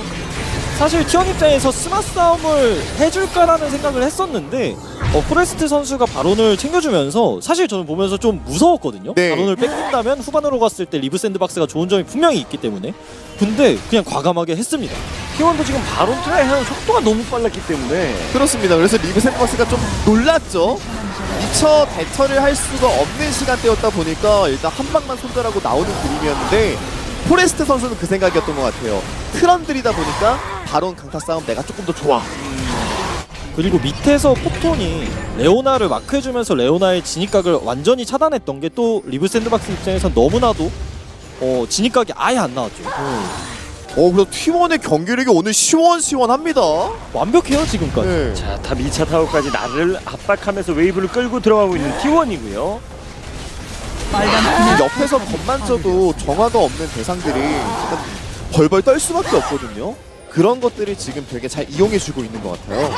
사실 T1 입장에서 스마 싸움을 해줄까라는 생각을 했었는데 포레스트 선수가 바론을 챙겨주면서 사실 저는 보면서 좀 무서웠거든요. 네. 바론을 뺏긴다면 후반으로 갔을 때 리브 샌드박스가 좋은 점이 분명히 있기 때문에 근데 그냥 과감하게 했습니다. T1도 지금 바론 트라이 하는 속도가 너무 빨랐기 때문에 그렇습니다. 그래서 리브 샌드박스가 좀 놀랐죠. 미처 대처를 할 수가 없는 시간대였다 보니까 일단 한 방만 손절하고 나오는 그림이었는데 포레스트 선수는 그 생각이었던 것 같아요. 트런들이다 보니까 바론 강타 싸움 내가 조금 더 좋아. 그리고 밑에서 포톤이 레오나를 마크해주면서 레오나의 진입각을 완전히 차단했던 게 또 리브 샌드박스 입장에서 너무나도 진입각이 아예 안 나왔죠. 그래서 T1의 경기력이 오늘 시원시원합니다. 완벽해요 지금까지. 네. 자, 탑 2차 타워까지 나를 압박하면서 웨이브를 끌고 들어가고 있는 T1이고요. 옆에서 겁만 져도 정화가 없는 대상들이 약간 벌벌 떨 수밖에 없거든요. 그런 것들을 지금 되게 잘 이용해주고 있는 것 같아요.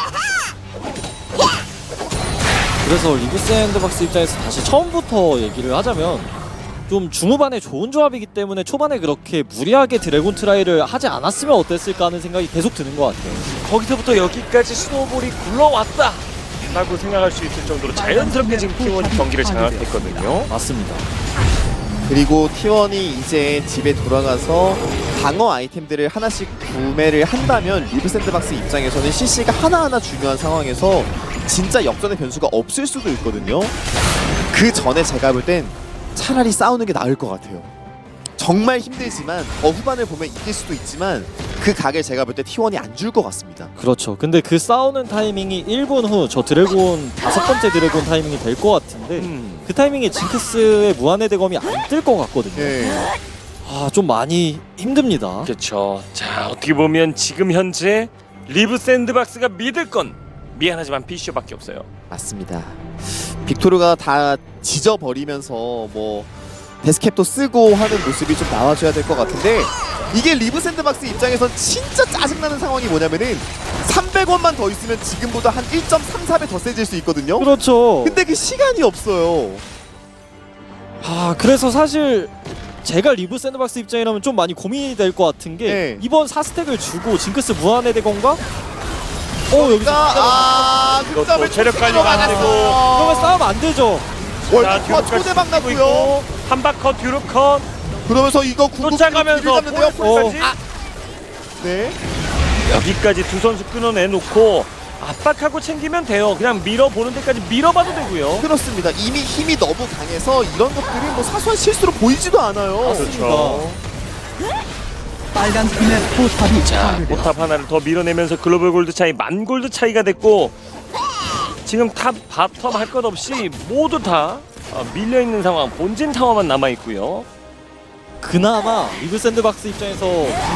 그래서 리브 샌드박스 입장에서 다시 처음부터 얘기를 하자면 좀 중후반에 좋은 조합이기 때문에 초반에 그렇게 무리하게 드래곤 트라이를 하지 않았으면 어땠을까 하는 생각이 계속 드는 것 같아요. 거기서부터 여기까지 스노우볼이 굴러왔다 라고 생각할 수 있을 정도로 자연스럽게 지금 T1이 경기를 장악했거든요. 맞습니다. 그리고 T1이 이제 집에 돌아가서 방어 아이템들을 하나씩 구매를 한다면 리브 샌드박스 입장에서는 CC가 하나하나 중요한 상황에서 진짜 역전의 변수가 없을 수도 있거든요. 그 전에 제가 볼 땐 차라리 싸우는 게 나을 것 같아요. 정말 힘들지만 후반을 보면 이길 수도 있지만 그 각을 제가 볼 때 T1이 안 줄 것 같습니다. 그렇죠. 근데 그 싸우는 타이밍이 1분 후 저 드래곤 5번째 드래곤 타이밍이 될 것 같은데 그 타이밍에 징크스의 무한의 대검이 안 뜰 것 같거든요. 네. 좀 많이 힘듭니다. 그렇죠. 자, 어떻게 보면 지금 현재 리브 샌드박스가 믿을 건 미안하지만 피쇼밖에 없어요. 맞습니다. 빅토르가 다 지져버리면서 뭐 데스캡도 쓰고 하는 모습이 좀 나와줘야 될 것 같은데 이게 리브 샌드박스 입장에선 진짜 짜증나는 상황이 뭐냐면은 300원만 더 있으면 지금보다 한 1.34배 더 세질 수 있거든요. 그렇죠. 근데 그 시간이 없어요. 그래서 사실 제가 리브 샌드박스 입장이라면 좀 많이 고민이 될 것 같은 게 네. 이번 4스택을 주고 징크스 무한의 대검과 여기서 득점을 체력 관리가 안 되고. 그러면 싸움 안 되죠. 월드컵 초대박 났고요. 한바커 뒤로 컷 그러면서 이거 쫓아가면서 갔는데요. 포레스까지 네. 여기까지 두 선수 끊어내놓고 압박하고 챙기면 돼요. 그냥 밀어보는 데까지 밀어봐도 되고요. 그렇습니다. 이미 힘이 너무 강해서 이런 것들이 뭐 사소한 실수로 보이지도 않아요. 그렇죠. 빨간 팀의 포탑이 자, 파괴되었습니다. 포탑 하나를 더 밀어내면서 글로벌 골드 차이 10,000골드 차이가 됐고 지금 탑, 바텀 할 것 없이 모두 다 밀려있는 상황, 본진 타워만 남아있고요. 그나마 리브 샌드박스 입장에서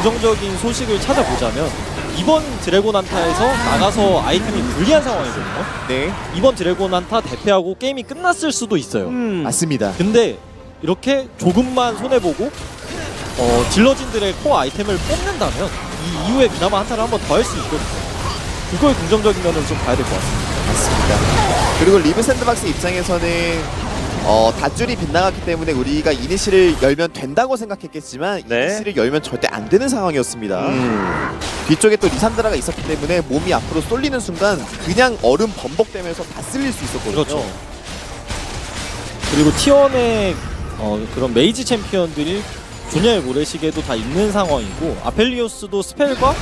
긍정적인 소식을 찾아보자면 이번 드래곤 한타에서 나가서 아이템이 불리한 상황이거든요. 네. 이번 드래곤 한타 대패하고 게임이 끝났을 수도 있어요. 맞습니다. 근데 이렇게 조금만 손해보고 딜러진들의 코어 아이템을 뽑는다면 이 이후에 그나마 한타를 한 번 더 할 수 있거든요. 그걸 긍정적인 면으로 좀 봐야 될 것 같습니다. 맞습니다. 그리고 리브 샌드박스 입장에서는 닷줄이 빗나갔기 때문에 우리가 이니시를 열면 된다고 생각했겠지만 네. 이니시를 열면 절대 안 되는 상황이었습니다. 뒤쪽에 또 리산드라가 있었기 때문에 몸이 앞으로 쏠리는 순간 그냥 얼음 범벅되면서 다 쓸릴 수 있었거든요. 그렇죠. 그리고 T1의 그런 메이지 챔피언들이 조냐의 모래시계도 다 있는 상황이고 아펠리오스도 스펠과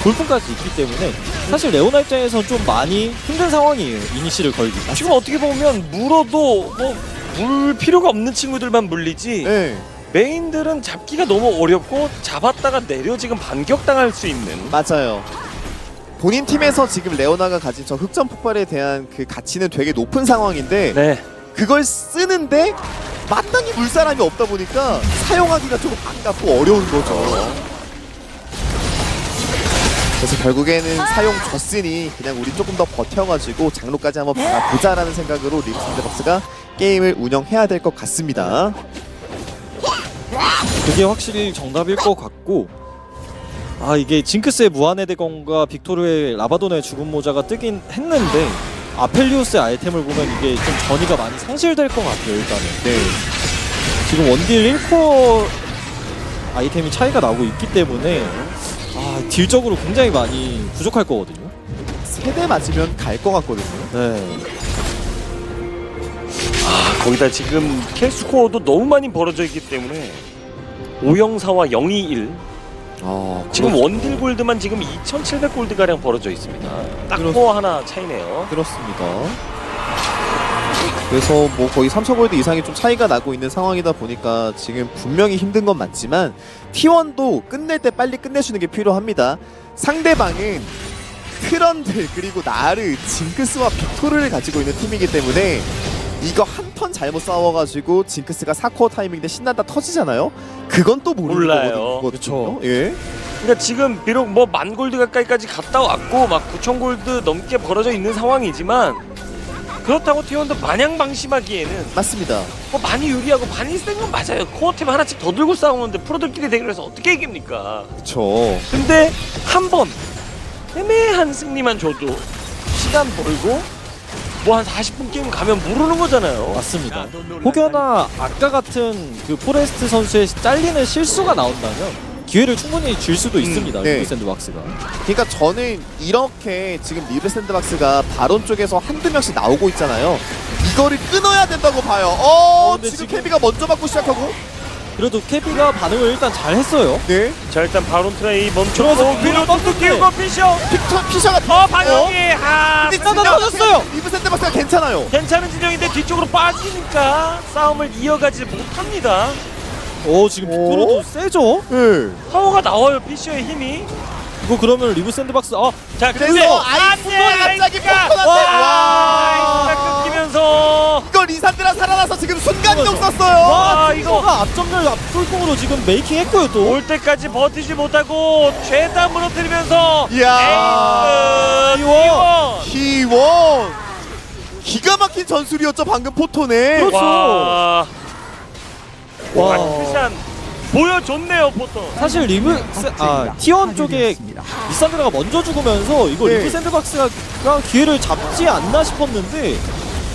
돌풍까지 있기 때문에 사실 레오나 입장에서는 좀 많이 힘든 상황이에요. 이니시를 걸기. 지금 어떻게 보면 물어도 물 필요가 없는 친구들만 물리지 네, 메인들은 잡기가 너무 어렵고 잡았다가 내려 지금 반격당할 수 있는 맞아요. 본인 팀에서 지금 레오나가 가진 저 흑점 폭발에 대한 그 가치는 되게 높은 상황인데 네. 그걸 쓰는데 마땅히 물 사람이 없다 보니까 사용하기가 조금 아깝고 어려운 거죠. 그래서 결국에는 사용 졌으니 그냥 우리 조금 더 버텨가지고 장로까지 한번 받아보자라는 생각으로 리브 샌드박스가 게임을 운영해야 될 것 같습니다. 그게 확실히 정답일 것 같고 이게 징크스의 무한의 대검과 빅토르의 라바돈의 죽은 모자가 뜨긴 했는데 아펠리오스의 아이템을 보면 이게 좀 전이가 많이 상실될 것 같아요. 일단은 네, 지금 원딜 1코어 아이템이 차이가 나고 있기 때문에 딜적으로 굉장히 많이 부족할 거거든요. 세대 맞으면 갈 것 같거든요. 네. 거기다 지금 킬스코어도 너무 많이 벌어져 있기 때문에 504와 021 지금 원딜 골드만 지금 2,700 골드 가량 벌어져 있습니다. 딱 코어 하나 차이네요. 그렇습니다. 그래서 뭐 거의 3,000골드 이상이 좀 차이가 나고 있는 상황이다 보니까 지금 분명히 힘든 건 맞지만 T1도 끝낼 때 빨리 끝내주는 게 필요합니다. 상대방은 트런들 그리고 나르, 징크스와 빅토르를 가지고 있는 팀이기 때문에 이거 한 턴 잘못 싸워가지고 징크스가 4코어 타이밍인데 신난다 터지잖아요? 그건 또 모르는 몰라요. 거거든요. 그쵸. 예. 그러니까 지금 비록 뭐 10,000골드 가까이까지 갔다 왔고 막 9,000골드 넘게 벌어져 있는 상황이지만 그렇다고 T1도 마냥 방심하기에는 맞습니다. 뭐 많이 유리하고 많이 센 건 맞아요. 코어팀 하나씩 더 들고 싸우는데 프로들끼리 대결해서 어떻게 이깁니까? 그쵸. 근데 한 번 애매한 승리만 줘도 시간 벌고 뭐 한 40분 게임 가면 모르는 거잖아요. 맞습니다. 혹여나 아까 같은 그 포레스트 선수의 잘리는 실수가 나온다면 기회를 충분히 줄 수도 있습니다. 네. 리브 샌드박스가. 그러니까 저는 이렇게 지금 리브 샌드박스가 바론 쪽에서 한두 명씩 나오고 있잖아요. 이거를 끊어야 된다고 봐요. 근데 지금 지금- 케비가 먼저 맞고 시작하고. 그래도 케비가 반응을 일단 잘 했어요. 네. 자 일단 바론 트레이 멈추고 들어서 위로 뚝뚝 떴는데. 띄우고 피셔 피셔가 방역이 근데 진짜 진짜 터졌어요. 리브 샌드박스가 괜찮아요. 괜찮은 진영인데 뒤쪽으로 빠지니까 싸움을 이어가지 못합니다. 지금 빅토르도 세죠? 네. 파워가 나와요. 피셔의 힘이. 이거 그러면 리브 샌드박스 자 그래서 근데 아이스가 갑자기 폭발한데 아이스가 끊기면서 이거 리산드라 살아나서 지금 순간이동 이거죠. 썼어요. 와 이거 이거가 앞점열 앞돌풍으로 지금 메이킹 했고요 또. 올 때까지 버티지 못하고 죄다 무너뜨리면서 이야. 에이스 T1 T1 기가 막힌 전술이었죠 방금 포토네. 그렇죠. 와 와. 아크샨 보여줬네요 포토. 사실 리브 T1 쪽에 리산드라가 먼저 죽으면서 이거 네. 리브 샌드박스가 기회를 잡지 않나 싶었는데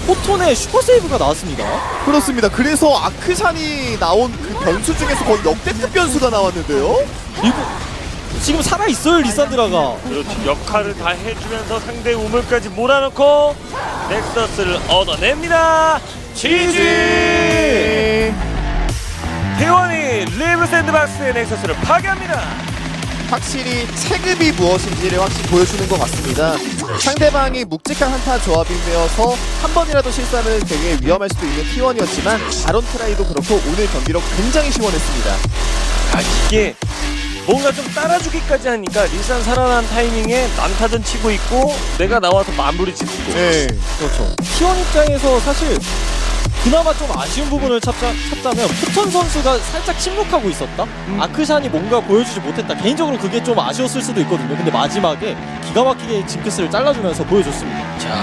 포톤의 슈퍼 세이브가 나왔습니다. 그렇습니다. 그래서 아크샨이 나온 그 변수 중에서 거의 역대급 변수가 나왔는데요. 리브 지금 살아 있어요 리산드라가. 그렇죠. 역할을 다 해주면서 상대 우물까지 몰아넣고 넥서스를 얻어냅니다. GG! T1이 리브 샌드박스의 넥서스를 파괴합니다. 확실히 체급이 무엇인지를 확실히 보여주는 것 같습니다. 상대방이 묵직한 한타 조합이 되어서 한 번이라도 실수하면 되게 위험할 수도 있는 T1이었지만 바론 트라이도 그렇고 오늘 경기력 굉장히 시원했습니다. 이게 뭔가 좀 따라주기까지 하니까 리산 살아난 타이밍에 난타전 치고 있고 내가 나와서 마무리 짓고 네. 그렇죠. T1 입장에서 사실 그나마 좀 아쉬운 부분을 찾자면 포톤 선수가 살짝 침묵하고 있었다? 아크샨이 뭔가 보여주지 못했다. 개인적으로 그게 좀 아쉬웠을 수도 있거든요. 근데 마지막에 기가 막히게 징크스를 잘라주면서 보여줬습니다. 자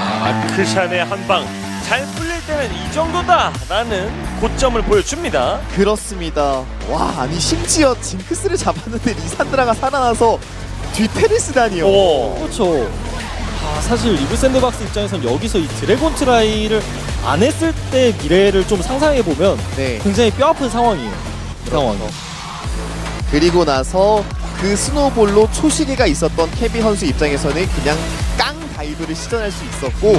아크샨의 한방 잘 풀릴 때는 이 정도다 라는 고점을 보여줍니다. 그렇습니다. 와 아니 심지어 징크스를 잡았는데 리산드라가 살아나서 뒤테리스다니요. 오. 그렇죠. 사실 리브 샌드박스 입장에선 여기서 이 드래곤 트라이를 안 했을 때 미래를 좀 상상해보면 네. 굉장히 뼈아픈 상황이에요. 이 상황이. 그리고 나서 그 스노볼로 초시계가 있었던 케비 선수 입장에서는 그냥 깡 다이브를 시전할 수 있었고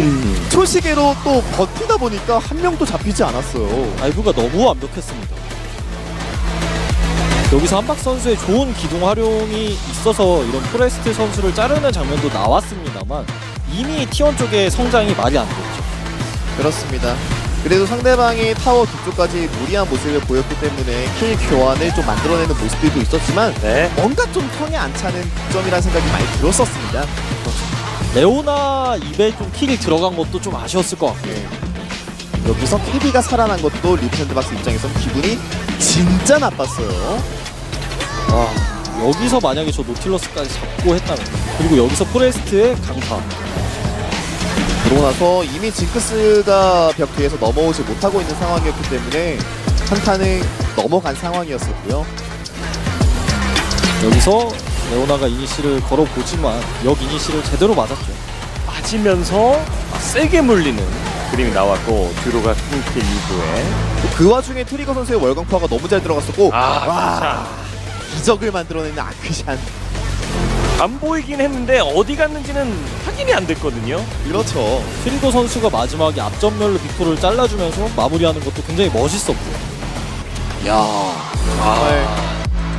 초시계로 또 버티다 보니까 한 명도 잡히지 않았어요. 다이브가 너무 완벽했습니다. 여기서 한박 선수의 좋은 기둥 활용이 있어서 이런 포레스트 선수를 자르는 장면도 나왔습니다만 이미 T1 쪽의 성장이 말이 안 됐죠. 그렇습니다. 그래도 상대방이 타워 뒤쪽까지 무리한 모습을 보였기 때문에 킬 교환을 좀 만들어내는 모습들도 있었지만 네. 뭔가 좀 턴에 안 차는 득점이라는 생각이 많이 들었었습니다. 레오나 입에 좀 킬이 들어간 것도 좀 아쉬웠을 것 같고요. 네. 여기서 케비가 살아난 것도 리프샌드박스 입장에선 기분이 진짜 나빴어요. 와, 여기서 만약에 저 노틸러스까지 잡고 했다면 그리고 여기서 포레스트의 강타. 그러고 나서 이미 징크스가 벽 뒤에서 넘어오지 못하고 있는 상황이었기 때문에 한타는 넘어간 상황이었었고요. 여기서 레오나가 이니시를 걸어보지만 역 이니시를 제대로 맞았죠. 맞으면서 세게 물리는 그림이 나왔고 뒤로가 끊길 이후에 그 와중에 트리거 선수의 월광파가 너무 잘 들어갔었고 자 기적을 만들어내는 아크샨. 안 보이긴 했는데 어디 갔는지는 확인이 안 됐거든요. 그렇죠. 트리거 선수가 마지막에 앞전멸로 빅토르를 잘라주면서 마무리하는 것도 굉장히 멋있었고요. 정말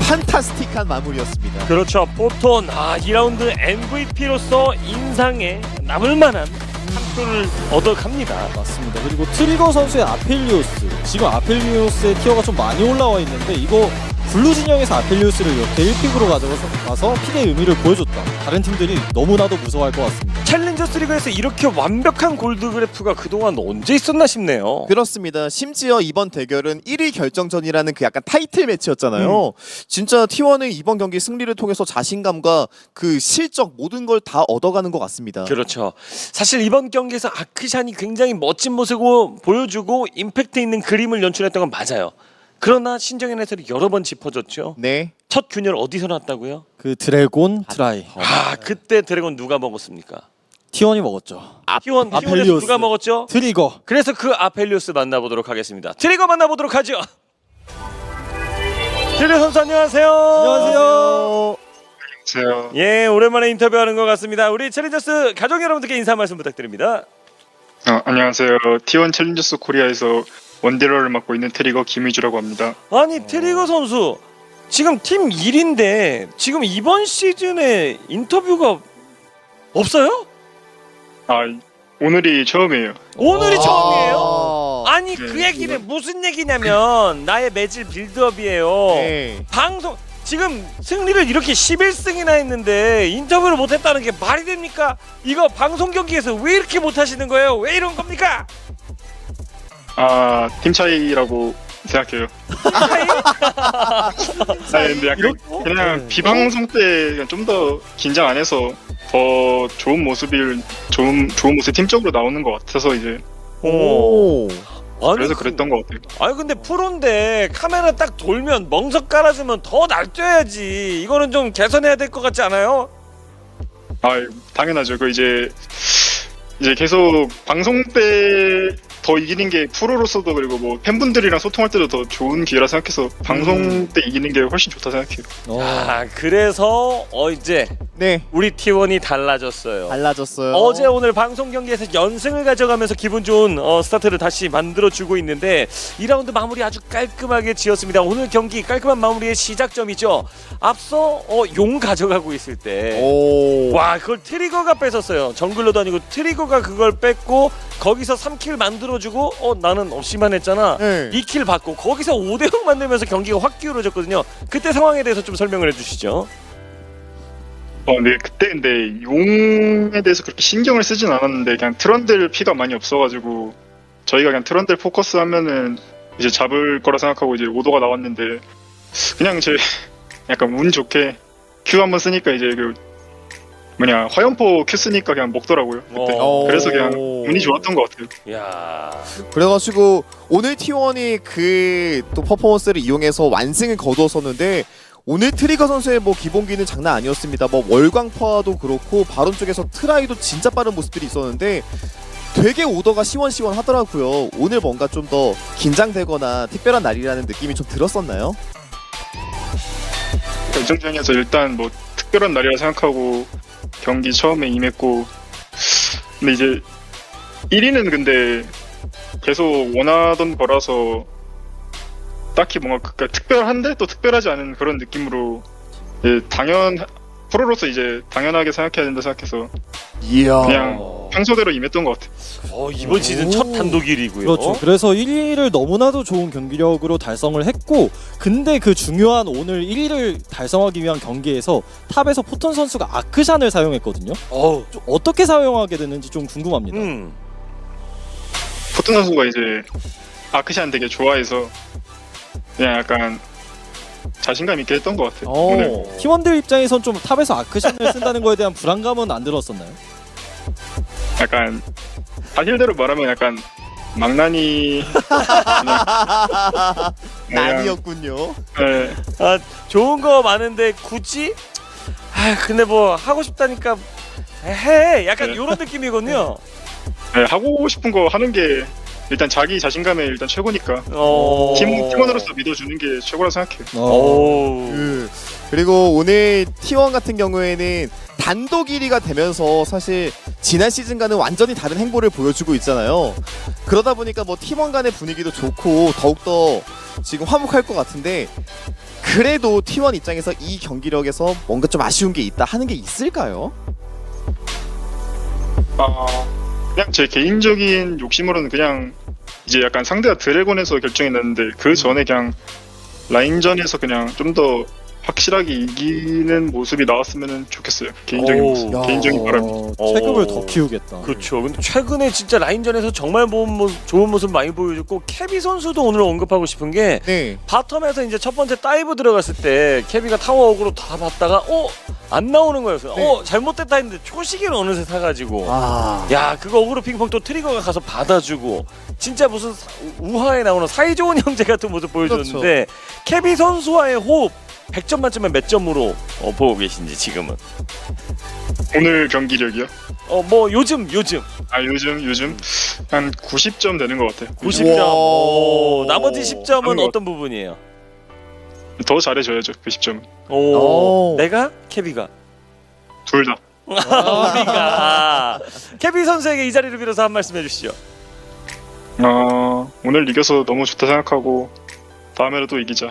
판타스틱한 마무리였습니다. 그렇죠. 포톤 2라운드 MVP로서 인상에 남을 만한 한 표를 얻어갑니다. 맞습니다. 그리고 트리거 선수의 아펠리오스, 지금 아펠리오스의 티어가 좀 많이 올라와 있는데 이거 블루 진영에서 아펠리오스를 이렇게 1픽으로 가져가서 픽의 의미를 보여줬다. 다른 팀들이 너무나도 무서워할 것 같습니다. 챌린저스 리그에서 이렇게 완벽한 골드 그래프가 그동안 언제 있었나 싶네요. 그렇습니다. 심지어 이번 대결은 1위 결정전이라는 그 약간 타이틀 매치였잖아요. 진짜 T1은 이번 경기 승리를 통해서 자신감과 그 실적 모든 걸 다 얻어가는 것 같습니다. 그렇죠. 사실 이번 경기에서 아크샨이 굉장히 멋진 모습을 보여주고 임팩트 있는 그림을 연출했던 건 맞아요. 그러나 신정현 해설이 여러 번 짚어줬죠. 네. 첫 균열 어디서 났다고요? 그 드래곤 트라이 그때 드래곤 누가 먹었습니까? T1이 먹었죠. T1에서 아펠리오스. 누가 먹었죠? 트리거. 그래서 그 아펠리오스 만나보도록 하겠습니다. 트리거 만나보도록 하죠. 트리거 선수 안녕하세요. 안녕하세요. 안녕하세요. 예, 오랜만에 인터뷰하는 것 같습니다. 우리 챌린저스 가족 여러분들께 인사 말씀 부탁드립니다. 안녕하세요. T1 챌린저스 코리아에서 원딜러를 맡고 있는 트리거 김희주라고 합니다. 아니 트리거 선수 지금 팀 1인데 지금 이번 시즌에 인터뷰가 없어요? 오늘이 처음이에요. 오늘이 처음이에요? 아니 그 네, 얘기는 무슨 얘기냐면 나의 매질 빌드업이에요. 네. 방송 지금 승리를 이렇게 11승이나 했는데 인터뷰를 못했다는 게 말이 됩니까? 이거 방송 경기에서 왜 이렇게 못하시는 거예요? 왜 이런 겁니까? 팀 차이라고 생각해요. 근데 약간 그냥 비방송 때 좀 더 긴장 안 해서 더 좋은 모습 팀적으로 나오는 것 같아서 이제 오. 아니, 그래서 그랬던 것 같아요. 아니 근데 프로인데 카메라 딱 돌면 멍석 깔아주면 더 날뛰어야지. 이거는 좀 개선해야 될 것 같지 않아요? 당연하죠. 그 이제 계속 방송 때 더 이기는 게 프로로서도 그리고 뭐 팬분들이랑 소통할 때도 더 좋은 기회라 생각해서 방송 때 이기는 게 훨씬 좋다 생각해요. 그래서 이제 네. 우리 T1이 달라졌어요. 달라졌어요. 어제 오늘 방송 경기에서 연승을 가져가면서 기분 좋은 스타트를 다시 만들어주고 있는데 2라운드 마무리 아주 깔끔하게 지었습니다. 오늘 경기 깔끔한 마무리의 시작점이죠. 앞서 용 가져가고 있을 때 오. 와 그걸 트리거가 뺏었어요. 정글러도 아니고 트리거가 그걸 뺏고 거기서 3킬 만들어주고 나는 없이만 했잖아. 네. 2킬 받고 거기서 5대0 만들면서 경기가 확 기울어졌거든요. 그때 상황에 대해서 좀 설명을 해주시죠. 네, 그때 근데 용에 대해서 그렇게 신경을 쓰진 않았는데 그냥 트런들 피가 많이 없어가지고 저희가 그냥 트런들 포커스 하면은 이제 잡을 거라 생각하고 이제 오도가 나왔는데 그냥 제 약간 운 좋게 Q 한번 쓰니까 이제 그 화염포 Q 쓰니까 그냥 먹더라고요. 그때. 그래서 그냥 운이 좋았던 것 같아요. 야, 그래가지고 오늘 T1이 그 또 퍼포먼스를 이용해서 완승을 거두었었는데 오늘 트리거 선수의 뭐 기본기는 장난 아니었습니다. 뭐 월광파도 그렇고 바론 쪽에서 트라이도 진짜 빠른 모습들이 있었는데 되게 오더가 시원시원하더라고요. 오늘 뭔가 좀 더 긴장되거나 특별한 날이라는 느낌이 좀 들었었나요? 결정전에서 일단 뭐 특별한 날이라 생각하고 경기 처음에 임했고 근데 이제 1위는 근데 계속 원하던 거라서 딱히 뭔가 특별한데 또 특별하지 않은 그런 느낌으로 프로로서 이제 당연하게 생각해야 된다 생각해서 이야. 그냥 평소대로 임했던 것 같아요. 이번 시즌 첫 단독 1위고요. 그렇죠. 그래서 1위를 너무나도 좋은 경기력으로 달성을 했고 근데 그 중요한 오늘 1위를 달성하기 위한 경기에서 탑에서 포톤 선수가 아크샨을 사용했거든요. 좀 어떻게 사용하게 됐는지 좀 궁금합니다. 포튼 선수가 이제 아크샨 되게 좋아해서 그냥 약간 자신감 있게 했던 것 같아요. 오늘. 팀원들 입장에선 좀 탑에서 아크샨을 쓴다는 거에 대한 불안감은 안 들었었나요? 약간 사실대로 말하면 약간 망나니 난이었군요. 네. 좋은 거 많은데 굳이? 근데 뭐 하고 싶다니까 해. 약간 네. 이런 느낌이거든요. 네, 하고 싶은 거 하는 게 일단 자기 자신감에 일단 최고니까 팀원으로서 믿어주는 게 최고라 생각해요. 오. 그 그리고 오늘 T1 같은 경우에는 단독 1위가 되면서 사실 지난 시즌과는 완전히 다른 행보를 보여주고 있잖아요. 그러다 보니까 뭐 T1 간의 분위기도 좋고 더욱더 지금 화목할 것 같은데 그래도 T1 입장에서 이 경기력에서 뭔가 좀 아쉬운 게 있다 하는 게 있을까요? 그냥 제 개인적인 욕심으로는 그냥 이제 약간 상대가 드래곤에서 결정이 났는데 그 전에 그냥 라인전에서 그냥 좀 더 확실하게 이기는 모습이 나왔으면 좋겠어요. 개인적인 오. 모습, 개인적인 바람이. 체급을 더 키우겠다. 그렇죠. 근데 최근에 진짜 라인전에서 정말 좋은 모습 많이 보여줬고 케비 선수도 오늘 언급하고 싶은 게 네. 바텀에서 이제 첫 번째 다이브 들어갔을 때 케비가 타워 어그로 다 봤다가 안 나오는 거였어요. 네. 잘못됐다 했는데 초시계를 어느새 사가지고 아. 야 그거 어그로 핑퐁 또 트리거가 가서 받아주고 진짜 무슨 우화에 나오는 사이좋은 형제 같은 모습 보여줬는데 케비 선수와의 호흡 100점 만점에 몇 점으로 보고 계신지 지금은 오늘 경기력이요? 뭐 요즘 요즘 한 90점 되는 것 같아요. 90점 우와. 나머지 10점은 하는 것 어떤 부분이에요? 더 잘해줘야죠. 그 10점. 오. 내가? 케비가? 둘 다. 우리가 케비 선수에게 이 자리를 빌어서 한 말씀 해주시죠. 오늘 이겨서 너무 좋다 생각하고 다음에도 또 이기자.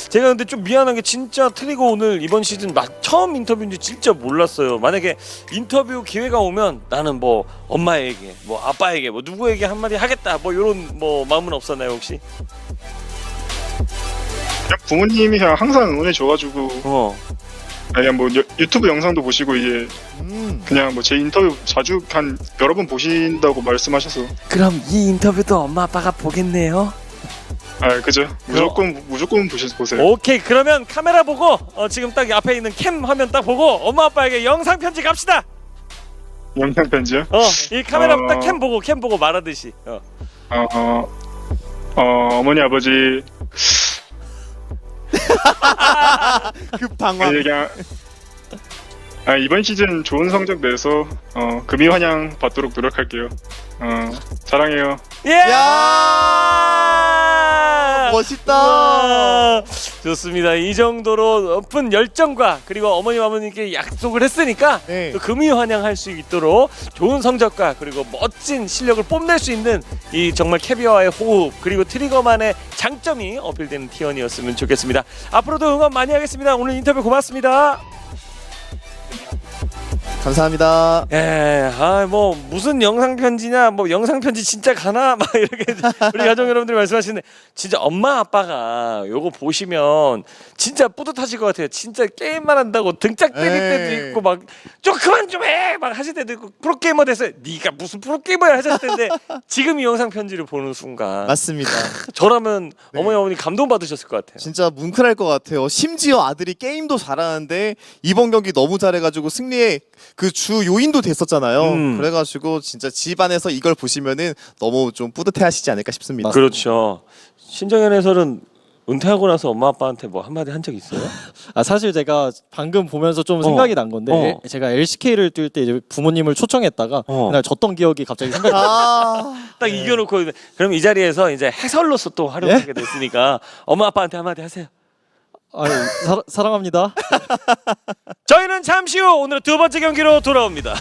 제가 근데 좀 미안한 게 진짜 트리거 오늘 이번 시즌 처음 인터뷰인지 진짜 몰랐어요. 만약에 인터뷰 기회가 오면 나는 뭐 엄마에게 뭐 아빠에게 뭐 누구에게 한마디 하겠다 뭐 이런 뭐 마음은 없었나요 혹시? 그냥 부모님이 그냥 항상 응원해줘가지고 그냥 뭐 유튜브 영상도 보시고 이제 그냥 뭐 제 인터뷰 자주 한 여러 번 보신다고 말씀하셔서 그럼 이 인터뷰도 엄마 아빠가 보겠네요. 그죠? 무조건 보세요. 오케이 그러면 카메라 보고 지금 딱 앞에 있는 캠 화면 딱 보고 엄마 아빠에게 영상 편지 갑시다. 영상 편지요? 이 카메라 딱 캠 보고 말하듯이. 어머니 아버지 급당황. 그냥 이번 시즌 좋은 성적 내서 금이 환영 받도록 노력할게요. 사랑해요. 예! 멋있다. 우와, 좋습니다. 이 정도로 높은 열정과 그리고 어머님 아버님께 약속을 했으니까 네. 또 금이 환영할 수 있도록 좋은 성적과 그리고 멋진 실력을 뽐낼 수 있는 이 정말 캐비어와의 호흡 그리고 트리거만의 장점이 어필되는 T1이었으면 좋겠습니다. 앞으로도 응원 많이 하겠습니다. 오늘 인터뷰 고맙습니다. 감사합니다. 뭐 무슨 영상 편지냐, 뭐 영상 편지 진짜 가나, 막 이렇게 우리 가족 여러분들이 말씀하시는데 진짜 엄마 아빠가 요거 보시면 진짜 뿌듯하실 것 같아요. 진짜 게임만 한다고 등짝 때릴 때도 있고 막 좀 그만 좀 해, 막 하실 때도 있고 프로게이머 됐어요. 네가 무슨 프로게이머야 하셨을 텐데 지금 이 영상 편지를 보는 순간 맞습니다. 저라면 어머니 어머니 감동 받으셨을 것 같아요. 진짜 뭉클할 것 같아요. 심지어 아들이 게임도 잘하는데 이번 경기 너무 잘해가지고 승리의 그 주 요인도 됐었잖아요. 그래가지고 진짜 집안에서 이걸 보시면은 너무 좀 뿌듯해하시지 않을까 싶습니다. 그렇죠. 신정현 해설은 은퇴하고 나서 엄마 아빠한테 뭐 한마디 한 적 있어요? 사실 제가 방금 보면서 좀 생각이 난 건데 제가 LCK를 뛸 때 이제 부모님을 초청했다가 그날 졌던 기억이 갑자기 생각이 나요. 딱 이겨놓고 그럼 이 자리에서 이제 해설로서 또 활용하게 됐으니까 엄마 아빠한테 한마디 하세요. 아유, 사랑합니다. 저희는 잠시 후 오늘 두 번째 경기로 돌아옵니다.